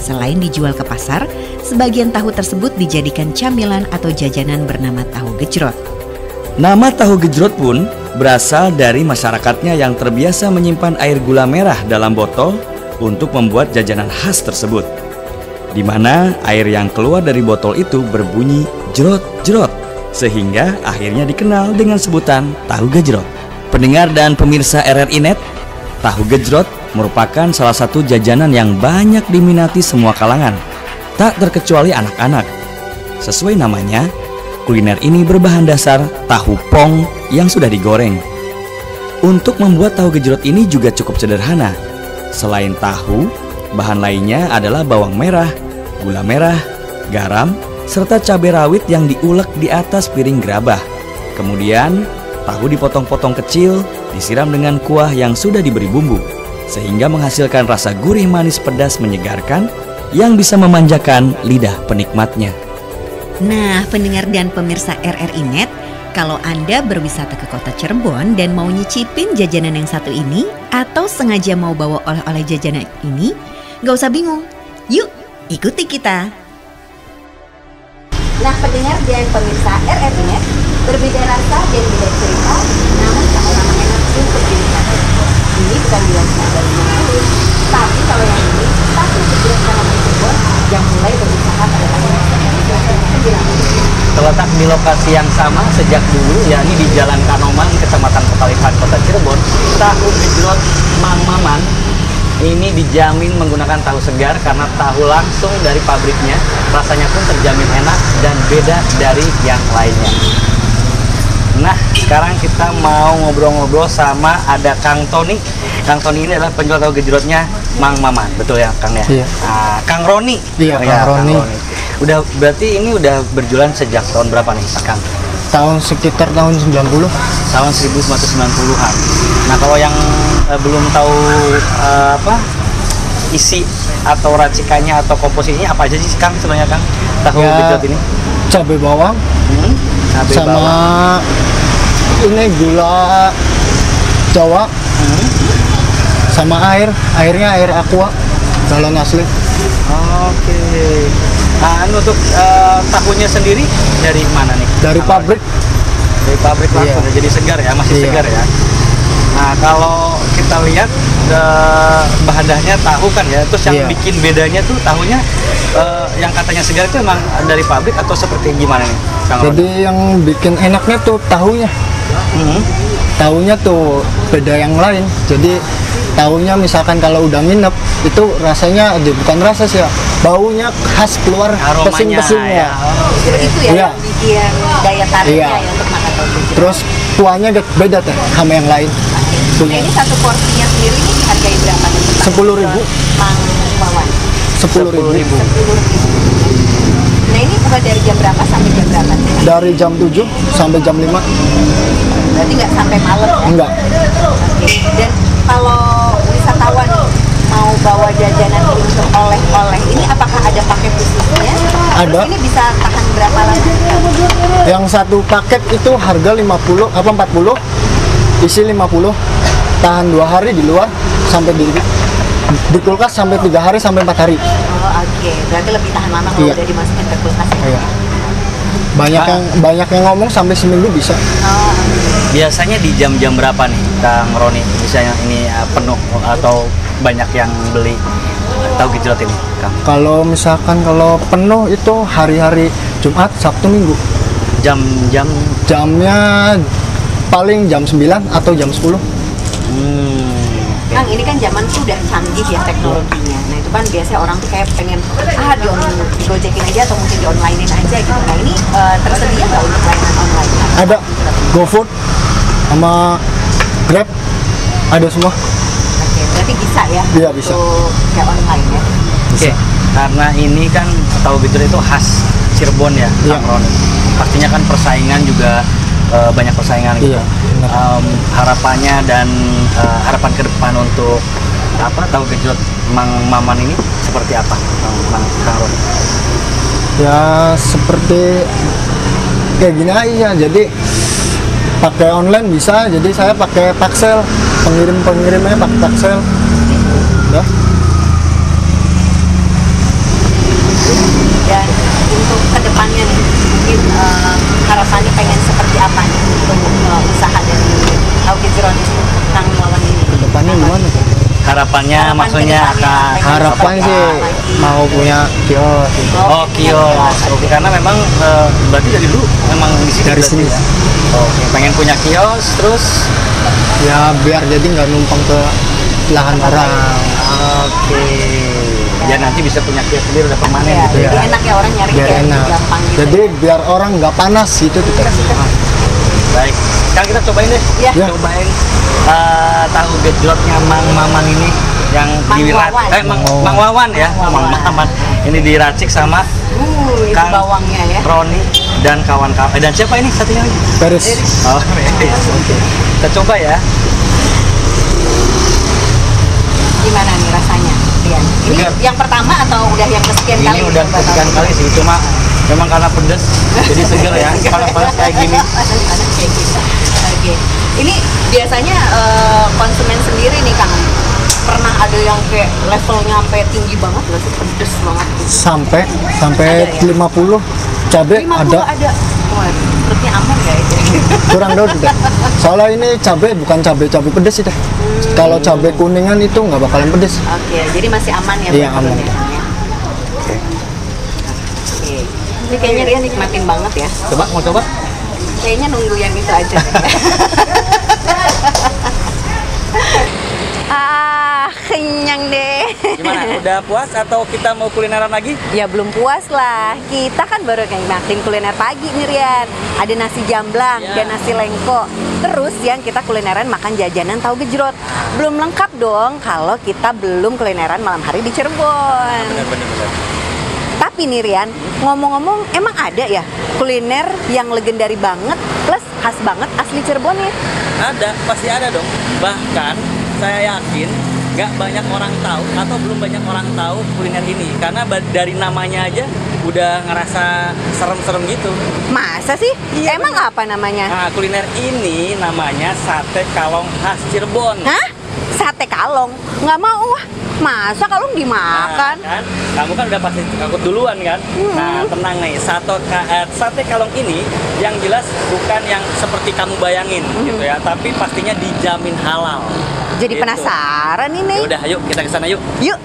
Selain dijual ke pasar, sebagian tahu tersebut dijadikan camilan atau jajanan bernama tahu gejrot. Nama tahu gejrot pun berasal dari masyarakatnya yang terbiasa menyimpan air gula merah dalam botol untuk membuat jajanan khas tersebut, di mana air yang keluar dari botol itu berbunyi jerot-jerot, sehingga akhirnya dikenal dengan sebutan tahu gejrot. Pendengar dan pemirsa RRI Net, tahu gejrot merupakan salah satu jajanan yang banyak diminati semua kalangan, tak terkecuali anak-anak. Sesuai namanya, kuliner ini berbahan dasar tahu pong yang sudah digoreng. Untuk membuat tahu gejrot ini juga cukup sederhana. Selain tahu, bahan lainnya adalah bawang merah, gula merah, garam, serta cabai rawit yang diulek di atas piring gerabah. Kemudian, tahu dipotong-potong kecil, disiram dengan kuah yang sudah diberi bumbu, sehingga menghasilkan rasa gurih manis pedas menyegarkan yang bisa memanjakan lidah penikmatnya. Nah, pendengar dan pemirsa RRI Net, kalau Anda berwisata ke kota Cirebon dan mau nyicipin jajanan yang satu ini, atau sengaja mau bawa oleh-oleh jajanan ini, gak usah bingung. Yuk, ikuti kita. Nah, pendengar dan pemirsa RRI Net, berbeda rasa dan beda cerita, namun sama-sama enak untuk dinikmati. Ini bukan bilang dari Manggul, tapi kalau yang ini tahu gejrot Kecamatan Cirebon yang mulai berusaha pada tahun 1990. Terletak di lokasi yang sama sejak dulu, yakni di Jalan Kanoman, Kecamatan Petalihan, Kota Cirebon, tahu gejrot Mang Maman ini dijamin menggunakan tahu segar karena tahu langsung dari pabriknya. Rasanya pun terjamin enak dan beda dari yang lainnya. Nah, sekarang kita mau ngobrol-ngobrol sama ada Kang Tony. Kang Tony ini adalah penjual tahu gejrotnya Mang Maman, betul ya Kang ya? Iya. Kang Roni. Iya, Oh, Kang Roni. Udah berarti ini udah berjualan sejak tahun berapa nih, Kang? Tahun sekitar tahun 90. Tahun 1990-an. Nah, kalau yang belum tahu isi atau racikannya atau komposisinya apa aja sih Kang sebenarnya Kang tahu gejrot ini? Cabai bawang, Cabai sama bawang. ini gula Jawa, sama airnya air aqua galon asli. Oke. Nah, untuk tahunya sendiri dari mana nih? Dari Kalau pabrik. Dari pabrik langsung Iya. jadi segar ya, masih Iya. segar ya. Nah, kalau kita lihat bahan dasarnya tahu kan ya, terus yang Iya. bikin bedanya tuh tahunya yang katanya segar itu emang dari pabrik atau seperti gimana nih? Kang Roni? Jadi yang bikin enaknya tuh tahunya. Tahunya tuh beda yang lain. Jadi tahunya misalkan kalau udah nginep itu rasanya bukan rasa sih ya, baunya khas keluar Aromanya, pesing-pesingnya. ya. Justru itu ya Iya. yang bikin daya tariknya Iya. ya untuk makan tahu gejrot. Terus kuahnya beda teh sama yang lain. Nah, ini satu porsinya sendiri ini dihargai berapa nih? 10.000. Mang Wawan. 10.000. 10.000. Nah, ini buka dari jam berapa sampai jam berapa sih? Dari jam 7 sampai jam 5. Berarti nggak sampai malam ya? Enggak. Oke. Dan kalau wisatawan mau bawa jajanan untuk oleh-oleh, ini apakah ada paket khususnya? Ada. Terus ini bisa tahan berapa lama? Yang satu paket itu harga 40, isi 50, tahan 2 hari di luar sampai di kulkas sampai 3 hari sampai 4 hari. Oh, oke. Berarti lebih tahan lama kalau Iya. udah dimasukin ke kulkas ya? Iya. Banyak yang ngomong sampai seminggu bisa. Oh, Biasanya di jam-jam berapa nih Kang Roni? Misalnya ini penuh atau banyak yang beli tahu gejrot ini Kang? Kalau misalkan kalau penuh itu hari-hari Jumat, Sabtu, Minggu. Jam-jam Jamnya paling jam 9 atau jam 10. Kang, ini kan zaman tuh udah canggih ya teknologinya. Nah, itu kan biasanya orang tuh kayak pengen digojekin aja atau mungkin di onlinein aja gitu. Nah, ini tersedia nggak untuk layanan online? Kang? Ada GoFood sama Grab, ada semua. Oke, berarti bisa ya? Iya, bisa. Untuk kayak online ya? Oke, karena ini kan tahu gejrot itu khas Cirebon ya, Iya. Kang Roni. Pastinya kan persaingan juga banyak persaingan gitu. Iya, benar. Harapannya dan harapan ke depan untuk tahu gejrot Mang Maman ini seperti apa, Kang Roni? Ya seperti kayak gini aja. Jadi pakai online bisa. Jadi saya pakai Paxel, pengirimnya pakai Paxel. Udah. Dan untuk kedepannya nih, mungkin harapannya pengen seperti apa nih untuk usaha dari tahu gejrot Kang Wawan ini? Kedepannya gimana tuh? Harapannya Harapan maksudnya kedepannya, akan pengen Harapan seperti sih apa lagi? mau punya kios. Oh, kios. Oke, karena memang berarti dari dulu memang di sini Dari berarti sini. ya. Oke, pengen punya kios terus Ya biar jadi nggak numpang ke lahan orang. oke. Ya nanti bisa punya kios sendiri udah permanen Ya, gitu ya. jadi enak ya orang nyari Biar kayak enak. gampang gitu. Jadi biar orang nggak panas gitu kita. Baik. Sekarang kita cobain deh. Ya. Cobain tahu gejrotnya Mang Maman ini yang Mang Wawan. Mang Wawan ya. Mang Mang Wawan. Maman. Ini diracik sama Itu Kang bawangnya ya. Roni dan kawan-kawan. Dan siapa ini satunya lagi? Peris. Oh, oke. Kita coba ya. Gimana nih rasanya, Rian? Ini Segar. yang pertama atau udah yang kesekian kali? Ini udah kesekian kali sih, cuma memang karena pedes jadi seger ya. Panas-panas kayak gini. Panas-panas kayak gini. Oke. Ini biasanya konsumen sendiri nih Kang, pernah ada yang kayak levelnya sampai tinggi banget nggak sih, pedes banget gitu? Sampai Ada ya? 50 cabai 50 ada. Wah, perutnya aman nggak itu? Kurang dong deh. Soalnya ini cabai bukan cabai pedes sih deh. Kalau cabai kuningan itu nggak bakalan pedes. Oke, jadi masih aman ya? Iya, buat aman. perutnya, Kang, ya? Oke. Ini kayaknya Rian nikmatin banget ya. Coba, mau coba? Kayaknya nunggu yang itu aja. Kenyang deh. Gimana? Udah puas atau kita mau kulineran lagi? Ya belum puas lah. Kita kan baru nikmatin kuliner pagi nih Rian. Ada nasi jamblang Ya. dan nasi lengko. Terus yang kita kulineran makan jajanan tahu gejrot. Belum lengkap dong kalau kita belum kulineran malam hari di Cirebon. Bener-bener. Tapi nih Rian, ngomong-ngomong emang ada ya kuliner yang legendari banget plus khas banget asli Cirebon ya? Ada, pasti ada dong. Bahkan saya yakin nggak banyak orang tahu atau belum banyak orang tahu kuliner ini karena dari namanya aja udah ngerasa serem-serem gitu. Masa sih? Iya, Emang apa namanya? Nah, kuliner ini namanya sate kalong khas Cirebon. Hah? Sate kalong? Nggak mau ah. Masa kalong dimakan? Nah, kan? Kamu kan udah pasti takut duluan kan? Nah, tenang nih, sate kalong ini yang jelas bukan yang seperti kamu bayangin gitu ya, tapi pastinya dijamin halal. Jadi Gitu. penasaran ini. Udah, ayo kita ke sana yuk. Yuk.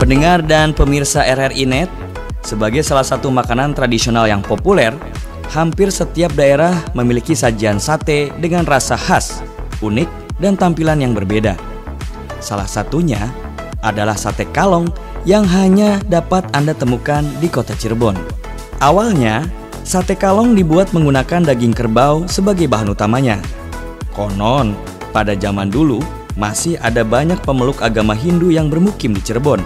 Pendengar dan pemirsa RRI Net, sebagai salah satu makanan tradisional yang populer, hampir setiap daerah memiliki sajian sate dengan rasa khas, unik, dan tampilan yang berbeda. Salah satunya adalah sate kalong yang hanya dapat Anda temukan di kota Cirebon. Awalnya, sate kalong dibuat menggunakan daging kerbau sebagai bahan utamanya. Konon, pada zaman dulu, masih ada banyak pemeluk agama Hindu yang bermukim di Cirebon.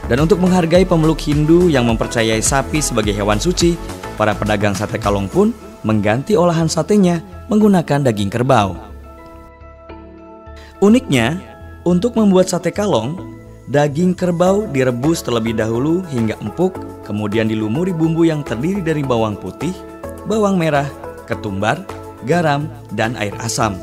Dan untuk menghargai pemeluk Hindu yang mempercayai sapi sebagai hewan suci, para pedagang sate kalong pun mengganti olahan satenya menggunakan daging kerbau. Uniknya, untuk membuat sate kalong, daging kerbau direbus terlebih dahulu hingga empuk, kemudian dilumuri bumbu yang terdiri dari bawang putih, bawang merah, ketumbar, garam, dan air asam.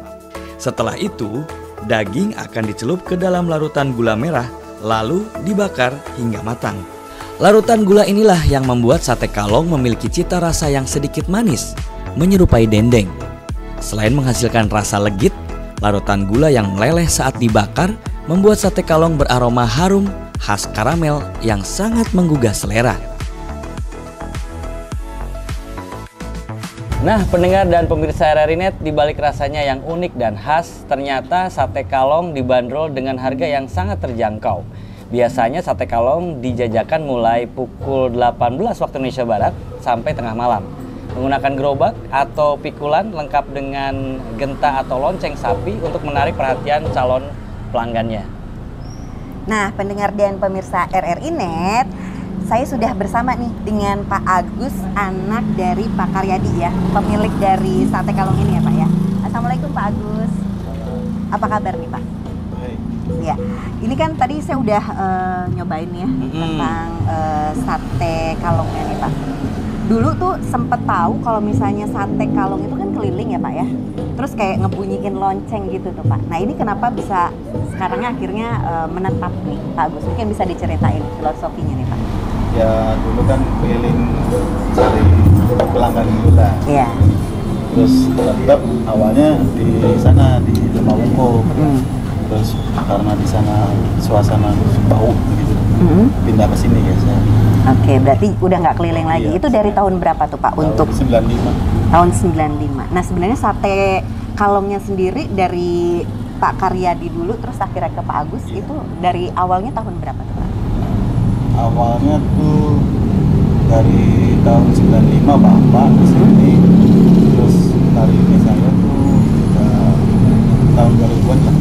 Setelah itu, daging akan dicelup ke dalam larutan gula merah, lalu dibakar hingga matang. Larutan gula inilah yang membuat sate kalong memiliki cita rasa yang sedikit manis, menyerupai dendeng. Selain menghasilkan rasa legit, larutan gula yang meleleh saat dibakar membuat sate kalong beraroma harum khas karamel yang sangat menggugah selera. Nah, pendengar dan pemirsa RRI Net, di balik rasanya yang unik dan khas, ternyata sate kalong dibanderol dengan harga yang sangat terjangkau. Biasanya sate kalong dijajakan mulai pukul 18 waktu Indonesia Barat sampai tengah malam. Menggunakan gerobak atau pikulan lengkap dengan genta atau lonceng sapi untuk menarik perhatian calon pelanggannya. Nah, pendengar dan pemirsa RRI Net, saya sudah bersama nih dengan Pak Agus, anak dari Pak Karyadi ya, pemilik dari sate kalong ini ya Pak ya. Assalamualaikum Pak Agus. Apa kabar nih Pak? Baik. Ya, ini kan tadi saya udah nyobain ya tentang sate kalongnya nih Pak. Dulu tuh sempet tahu kalau misalnya sate kalong itu kan keliling ya Pak ya. Terus kayak ngebunyiin lonceng gitu tuh Pak. Nah ini kenapa bisa sekarangnya akhirnya menetap nih Pak Agus? Mungkin bisa diceritain filosofinya nih Pak. Ya dulu kan keliling cari pelanggan gula. Iya. Terus tetap awalnya di sana di Lemawungko. Terus karena di sana suasana bau gitu, pindah ke sini ya saya. Oke, berarti udah nggak keliling lagi. Iya. Itu dari tahun berapa tuh Pak? Tahun Untuk 95. tahun 95. Nah sebenarnya sate kalongnya sendiri dari Pak Karyadi dulu, terus akhirnya ke Pak Agus, itu dari awalnya tahun berapa tuh Pak? Awalnya tuh dari tahun 95 Bapak ke sini. Terus kali ini saya tuh tahun 2000-an lah.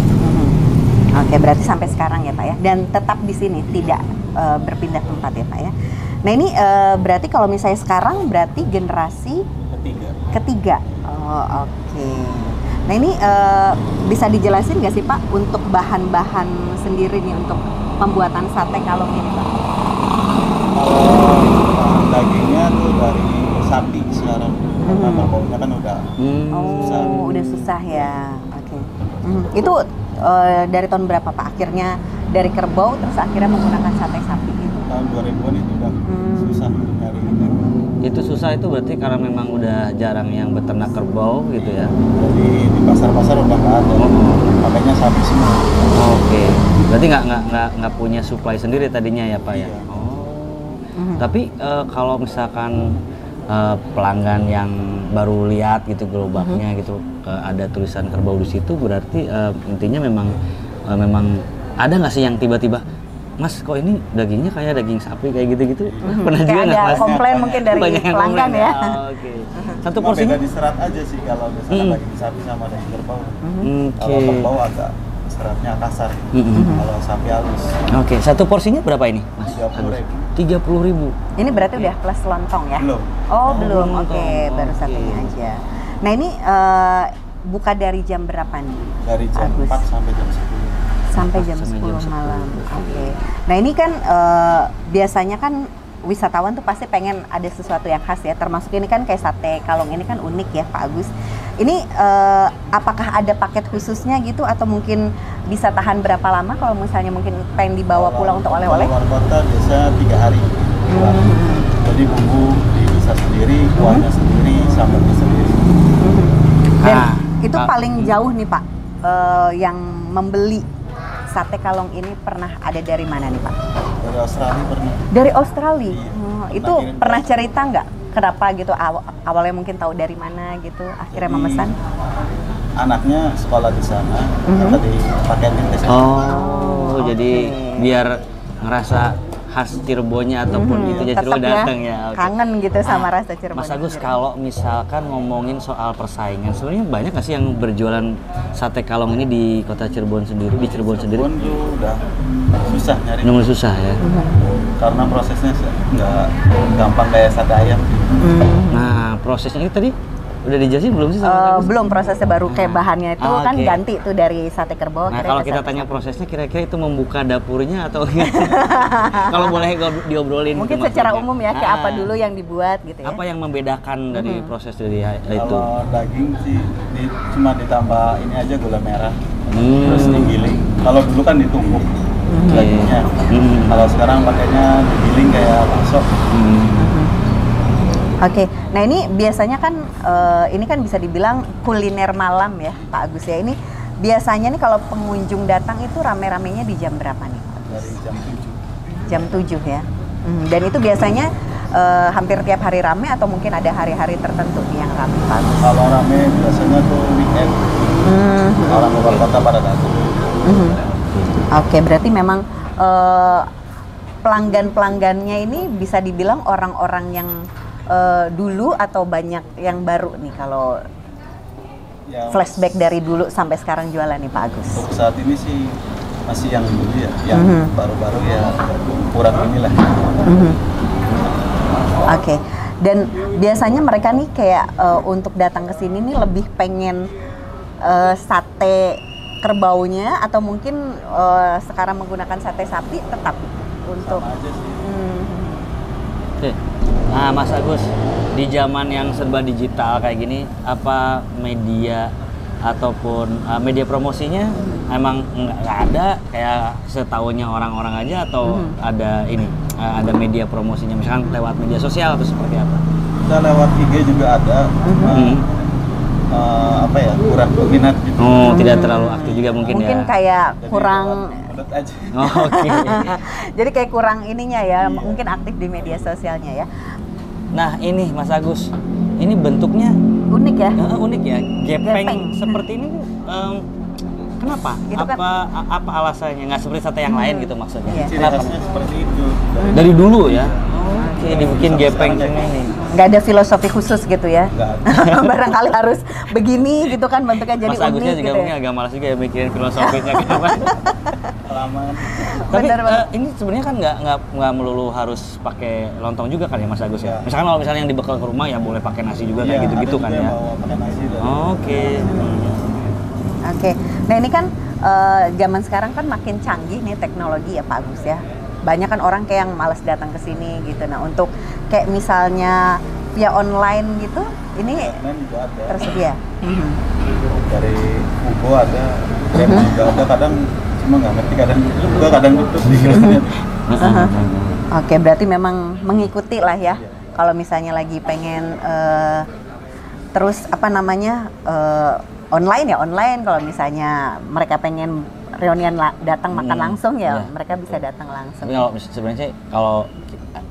Oke, berarti sampai sekarang ya Pak ya, dan tetap di sini, tidak berpindah tempat ya Pak ya. Nah ini berarti kalau misalnya sekarang berarti generasi ketiga. Oh oke. Nah ini bisa dijelasin nggak sih Pak untuk bahan-bahan sendiri nih untuk pembuatan sate kalong ini Pak? Kalau dagingnya tuh dari sapi sekarang, karena baunya kan udah susah. Oh udah susah ya. Oke. Itu dari tahun berapa Pak? Akhirnya dari kerbau terus akhirnya menggunakan sate sapi itu? Tahun 2000-an itu udah susah nyari. Itu susah itu berarti karena memang udah jarang yang beternak kerbau gitu ya? Jadi di pasar-pasar udah nggak ada, makanya sapi semua. Oke, berarti nggak punya supply sendiri tadinya ya Pak ya? Iya. Tapi kalau misalkan pelanggan yang baru lihat gitu gerobaknya gitu ada tulisan kerbau di situ, berarti intinya memang ada nggak sih yang tiba-tiba, Mas, kok ini dagingnya kayak daging sapi kayak gitu-gitu? Pernah Kayak juga nggak, ada Mas? komplain mungkin dari Banyak yang pelanggan komplain ya. Oke. Satu Cuma porsinya? beda di serat aja sih kalau misalkan daging sapi sama daging kerbau. Oke. Kalau kerbau agak seratnya kasar, kalau sapi halus. Oke, satu porsinya berapa ini, Mas? 30.000. 30.000. Ini berarti udah plus lontong ya? Belum. Oh, belum. lontong. Oke, baru Oke. satunya aja. Nah, ini buka dari jam berapa nih? Dari jam Agus. 4 sampai jam 10. Sampai jam Sampai 10 jam 10. malam. Oke. Nah, ini kan biasanya kan wisatawan tuh pasti pengen ada sesuatu yang khas ya. Termasuk ini kan kayak sate kalong ini kan unik ya, Pak Agus. Ini apakah ada paket khususnya gitu atau mungkin bisa tahan berapa lama kalau misalnya mungkin pengen dibawa pulang untuk oleh-oleh? Luar kota biasanya 3 hari. Jadi bumbu bisa sendiri, kuahnya sendiri, sambalnya sendiri. Dan Ah, itu Pak. paling jauh nih Pak, yang membeli sate kalong ini pernah ada dari mana nih Pak? Dari Australia pernah. Dari Australia. Iya. Itu Pernah kirim pernah ke- cerita nggak? Kenapa gitu awalnya mungkin tahu dari mana gitu, akhirnya Jadi, memesan? Anaknya sekolah di sana, kata dipaketin ke sana. Oh, jadi biar ngerasa khas Cirebonnya ataupun itu jadi Tetap datang ya. Oke. kangen gitu sama rasa Cirebon. Mas Agus, sendiri. kalau misalkan ngomongin soal persaingan, sebenarnya banyak nggak sih yang berjualan sate kalong ini di kota Cirebon sendiri, di Cirebon sendiri? Cirebon tuh udah susah nyari. Nomor susah ya. Karena prosesnya nggak gampang kayak sate ayam. Nah, prosesnya itu tadi udah dijelasin belum sih sama Mas Agus? Belum, prosesnya baru kayak bahannya itu kan Oke. ganti tuh dari sate kerbau. Nah, akhirnya kalau ke kita sate tanya sapi. prosesnya, kira-kira itu membuka dapurnya atau kalau boleh diobrolin? Mungkin gitu, Mas secara Agus. umum ya, kayak Ah, apa dulu yang dibuat gitu ya? Apa yang membedakan dari proses dari itu? Kalau daging sih cuma ditambah ini aja gula merah, Hmm. terus digiling. Kalau dulu kan ditumbuk dagingnya. Kalau sekarang pakainya digiling kayak bakso. Oke, nah ini biasanya kan ini kan bisa dibilang kuliner malam ya Pak Agus ya. Ini biasanya nih kalau pengunjung datang itu rame-ramenya di jam berapa nih? Dari jam 7. Jam 7 ya. Dan itu biasanya hampir tiap hari rame atau mungkin ada hari-hari tertentu nih yang rame Pak Agus? Kalau rame biasanya tuh weekend. Orang luar kota pada datang. Oke, berarti memang pelanggan-pelanggannya ini bisa dibilang orang-orang yang dulu atau banyak yang baru nih kalau Yang flashback dari dulu sampai sekarang jualan nih Pak Agus? Untuk saat ini sih masih yang dulu ya, yang baru-baru ya kurang inilah. Oke, dan biasanya mereka nih kayak untuk datang ke sini nih lebih pengen sate kerbaunya atau mungkin sekarang menggunakan sate sapi tetap untuk Sama aja sih. Oke. Nah, Mas Agus, di zaman yang serba digital kayak gini, apa media ataupun media promosinya emang nggak ada kayak setahunya orang-orang aja atau ada ini ada media promosinya misalkan lewat media sosial atau seperti apa? Kita lewat IG juga ada, cuma apa ya kurang dominan gitu. Oh, tidak terlalu aktif juga mungkin ya. kayak Jadi kurang lewat mulut aja. Oh, oke. jadi kayak kurang ininya ya, mungkin aktif di media sosialnya ya. Nah, ini Mas Agus, ini bentuknya Unik ya. unik ya, gepeng Gepeng. seperti ini. Kenapa? Itu kan- Apa alasannya? Nggak seperti sate yang lain gitu maksudnya? Iya. Ciri Kenapa? khasnya seperti itu. Dari dulu ya? Oke, dibikin Sampai gepeng sekarang sini nih. Nggak ada filosofi khusus gitu ya. Nggak ada. Barangkali harus begini gitu kan bentuknya jadi Mas Agusnya unik juga gitu mungkin ya. agak malas juga ya mikirin filosofinya kenapa. Kelamaan. Tapi Benar banget. ini sebenarnya kan nggak melulu harus pakai lontong juga kan ya Mas Agus ya? Iya. Misalkan kalau misalnya yang dibekal ke rumah ya boleh pakai nasi juga kayak Iya, gitu-gitu ada kan juga ya? yang bawa pakai nasi dari Oke. Oke, nah ini kan zaman sekarang kan makin canggih nih teknologi ya Pak Agus ya. Banyak kan orang kayak yang malas datang ke sini gitu. Nah untuk kayak misalnya via online gitu, ini online juga ada. tersedia. Dari Ubo ada, Grab juga ada. Kadang cuma nggak ngerti, kadang buka, kadang tutup di Grabnya. Oke, berarti memang mengikuti lah ya. Kalau misalnya lagi pengen terus apa namanya online ya online. Kalau misalnya mereka pengen reunian datang makan langsung ya, iya. mereka bisa datang langsung. Tapi kalau sebenarnya sih kalau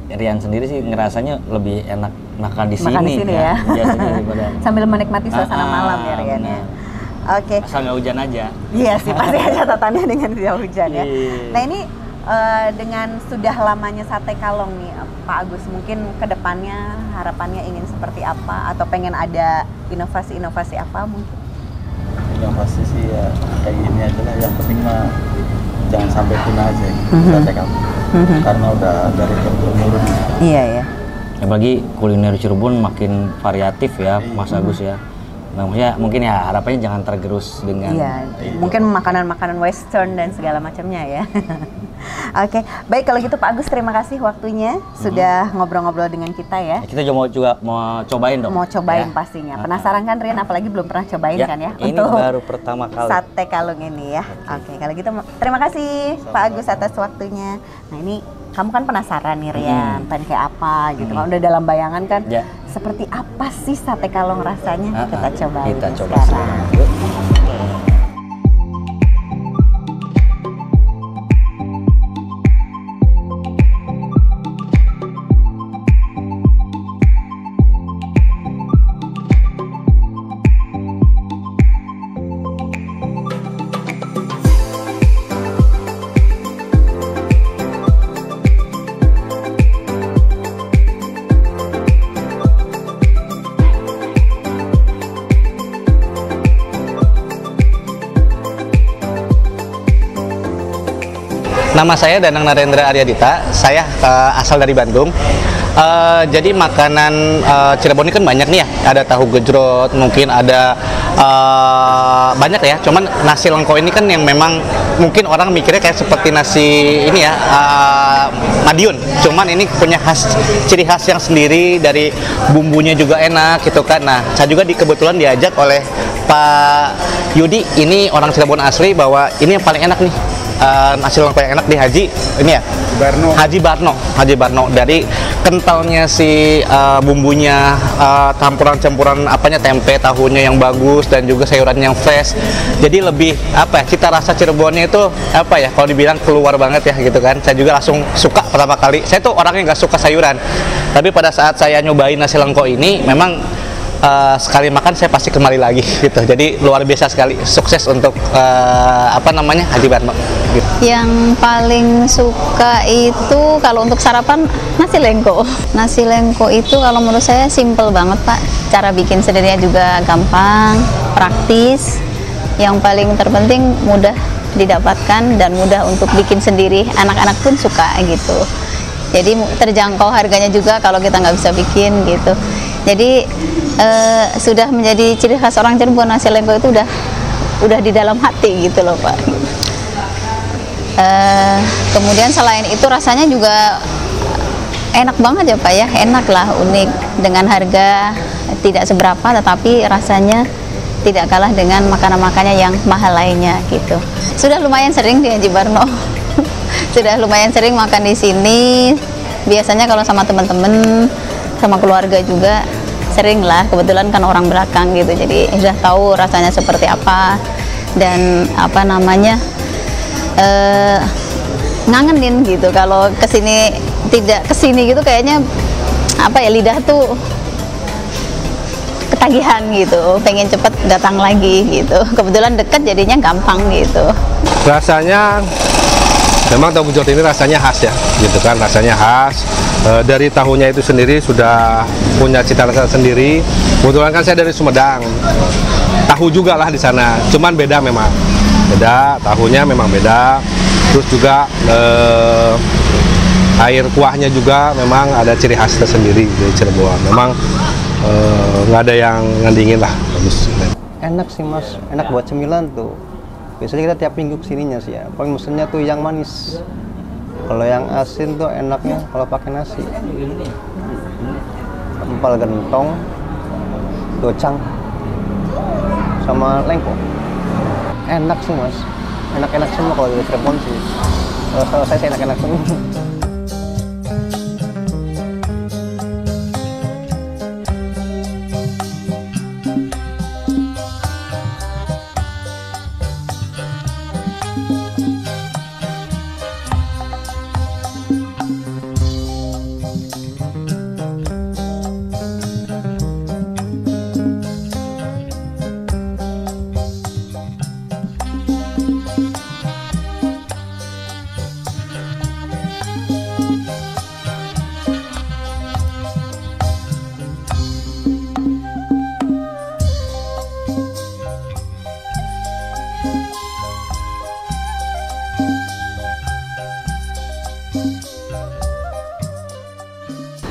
Rian sendiri sih ngerasanya lebih enak makan di sini, Makan di sini ya. biasanya daripada Sambil menikmati suasana Ah, malam ya Rian ya. benar. Oke. Asal nggak hujan aja. Iya sih, pasti ada catatannya dengan tidak hujan ya. Iya. Nah ini dengan sudah lamanya sate kalong nih, Pak Agus, mungkin kedepannya harapannya ingin seperti apa atau pengen ada inovasi-inovasi apa mungkin? Yang pasti sih ya kayak gini aja lah, yang penting mah jangan sampai punah aja sate kalong. Karena udah dari turun-temurun. Iya ya. Apalagi kuliner Cirebon makin variatif ya, Mas Agus ya. Nah, maksudnya mungkin ya harapannya jangan tergerus dengan mungkin makanan-makanan western dan segala macamnya ya. Oke, baik kalau gitu Pak Agus, terima kasih waktunya sudah ngobrol-ngobrol dengan kita ya. Kita juga mau cobain dong. Mau cobain pastinya. Penasaran kan Rian, apalagi belum pernah cobain kan ya? Ini untuk baru pertama kali. Sate kalung ini ya. Oke, kalau gitu terima kasih Pak Agus atas waktunya. Nah ini kamu kan penasaran nih Rian, pengen kayak apa gitu kan, udah dalam bayangan kan seperti apa sih sate kalong rasanya, kita cobain sekarang. Nama saya Danang Narendra Aryadita, saya asal dari Bandung. Jadi makanan Cirebon ini kan banyak nih ya, ada tahu gejrot, mungkin ada banyak ya. Cuman nasi lengko ini kan yang memang mungkin orang mikirnya kayak seperti nasi ini ya, Madiun. Cuman ini punya ciri khas yang sendiri, dari bumbunya juga enak gitu kan. Nah, saya juga kebetulan diajak oleh Pak Yudi, ini orang Cirebon asli, bahwa ini yang paling enak nih. Nasi lengko yang enak di Haji ini ya, Haji Barno. Dari kentalnya si bumbunya, campuran apanya, tempe, tahunya yang bagus, dan juga sayuran yang fresh. Jadi lebih apa ya, cita rasa Cirebonnya itu apa ya, kalau dibilang keluar banget ya gitu kan. Saya juga langsung suka pertama kali. Saya tuh orangnya nggak suka sayuran, tapi pada saat saya nyobain nasi lengko ini memang sekali makan saya pasti kembali lagi gitu. Jadi luar biasa sekali, sukses untuk Haji Barno gitu. Yang paling suka itu kalau untuk sarapan nasi lengko. Nasi lengko itu kalau menurut saya simple banget Pak, cara bikin sendirinya juga gampang, praktis. Yang paling terpenting mudah didapatkan dan mudah untuk bikin sendiri, anak-anak pun suka gitu. Jadi terjangkau harganya juga kalau kita nggak bisa bikin gitu. Jadi sudah menjadi ciri khas orang Cirebon, nasi lengko itu udah di dalam hati gitu loh Pak. Kemudian selain itu rasanya juga enak banget ya Pak ya, enak lah, unik, dengan harga tidak seberapa tetapi rasanya tidak kalah dengan makanan-makanan yang mahal lainnya gitu. Sudah lumayan sering di Haji Barno. Sudah lumayan sering makan di sini. Biasanya kalau sama teman-teman, sama keluarga juga sering lah, kebetulan kan orang belakang gitu, jadi sudah tahu rasanya seperti apa, dan ngangenin gitu. Kalau tidak kesini gitu kayaknya lidah tuh ketagihan gitu, pengen cepet datang lagi gitu. Kebetulan dekat jadinya gampang gitu. Rasanya memang tahu gejrot ini rasanya khas ya, gitu kan, rasanya khas. Dari tahunya itu sendiri sudah punya cita rasa sendiri. Kebetulan kan saya dari Sumedang, tahu juga lah di sana, cuman beda memang, beda tahunya memang beda. Terus juga air kuahnya juga memang ada ciri khas tersendiri di Cirebon. Memang nggak ada yang ngandingin lah, bagus. Enak sih Mas, enak buat cemilan tuh. Biasanya kita tiap minggu kesininya sih ya. Paling mesennya tuh yang manis. Kalau yang asin tuh enaknya kalau pakai nasi. Empal gentong, docang, sama lengko. Enak sih Mas. Enak-enak semua kalau dari Cirebon sih. Kalau saya sih enak-enak semua.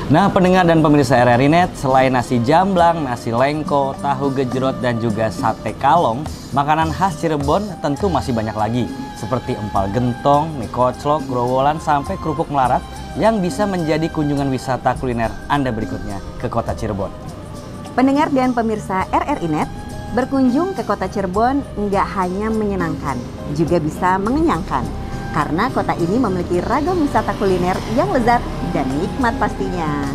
Nah, pendengar dan pemirsa RRI Net, selain nasi jamblang, nasi lengko, tahu gejrot, dan juga sate kalong, makanan khas Cirebon tentu masih banyak lagi, seperti empal gentong, mie koclok, growolan, sampai kerupuk melarat yang bisa menjadi kunjungan wisata kuliner Anda berikutnya ke kota Cirebon. Pendengar dan pemirsa RRI Net, berkunjung ke kota Cirebon nggak hanya menyenangkan, juga bisa mengenyangkan. Karena kota ini memiliki ragam wisata kuliner yang lezat dan nikmat pastinya.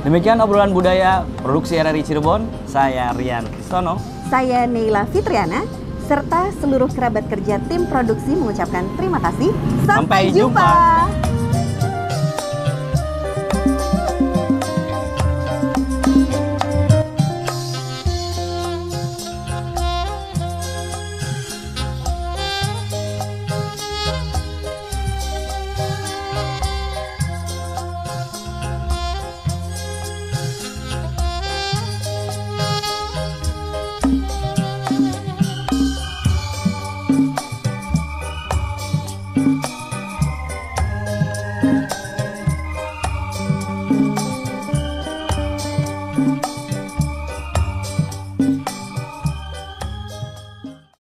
Demikian obrolan budaya produksi RRI Cirebon. Saya Rian Kristono. Saya Neila Fitriana, serta seluruh kerabat kerja tim produksi mengucapkan terima kasih. Sampai jumpa.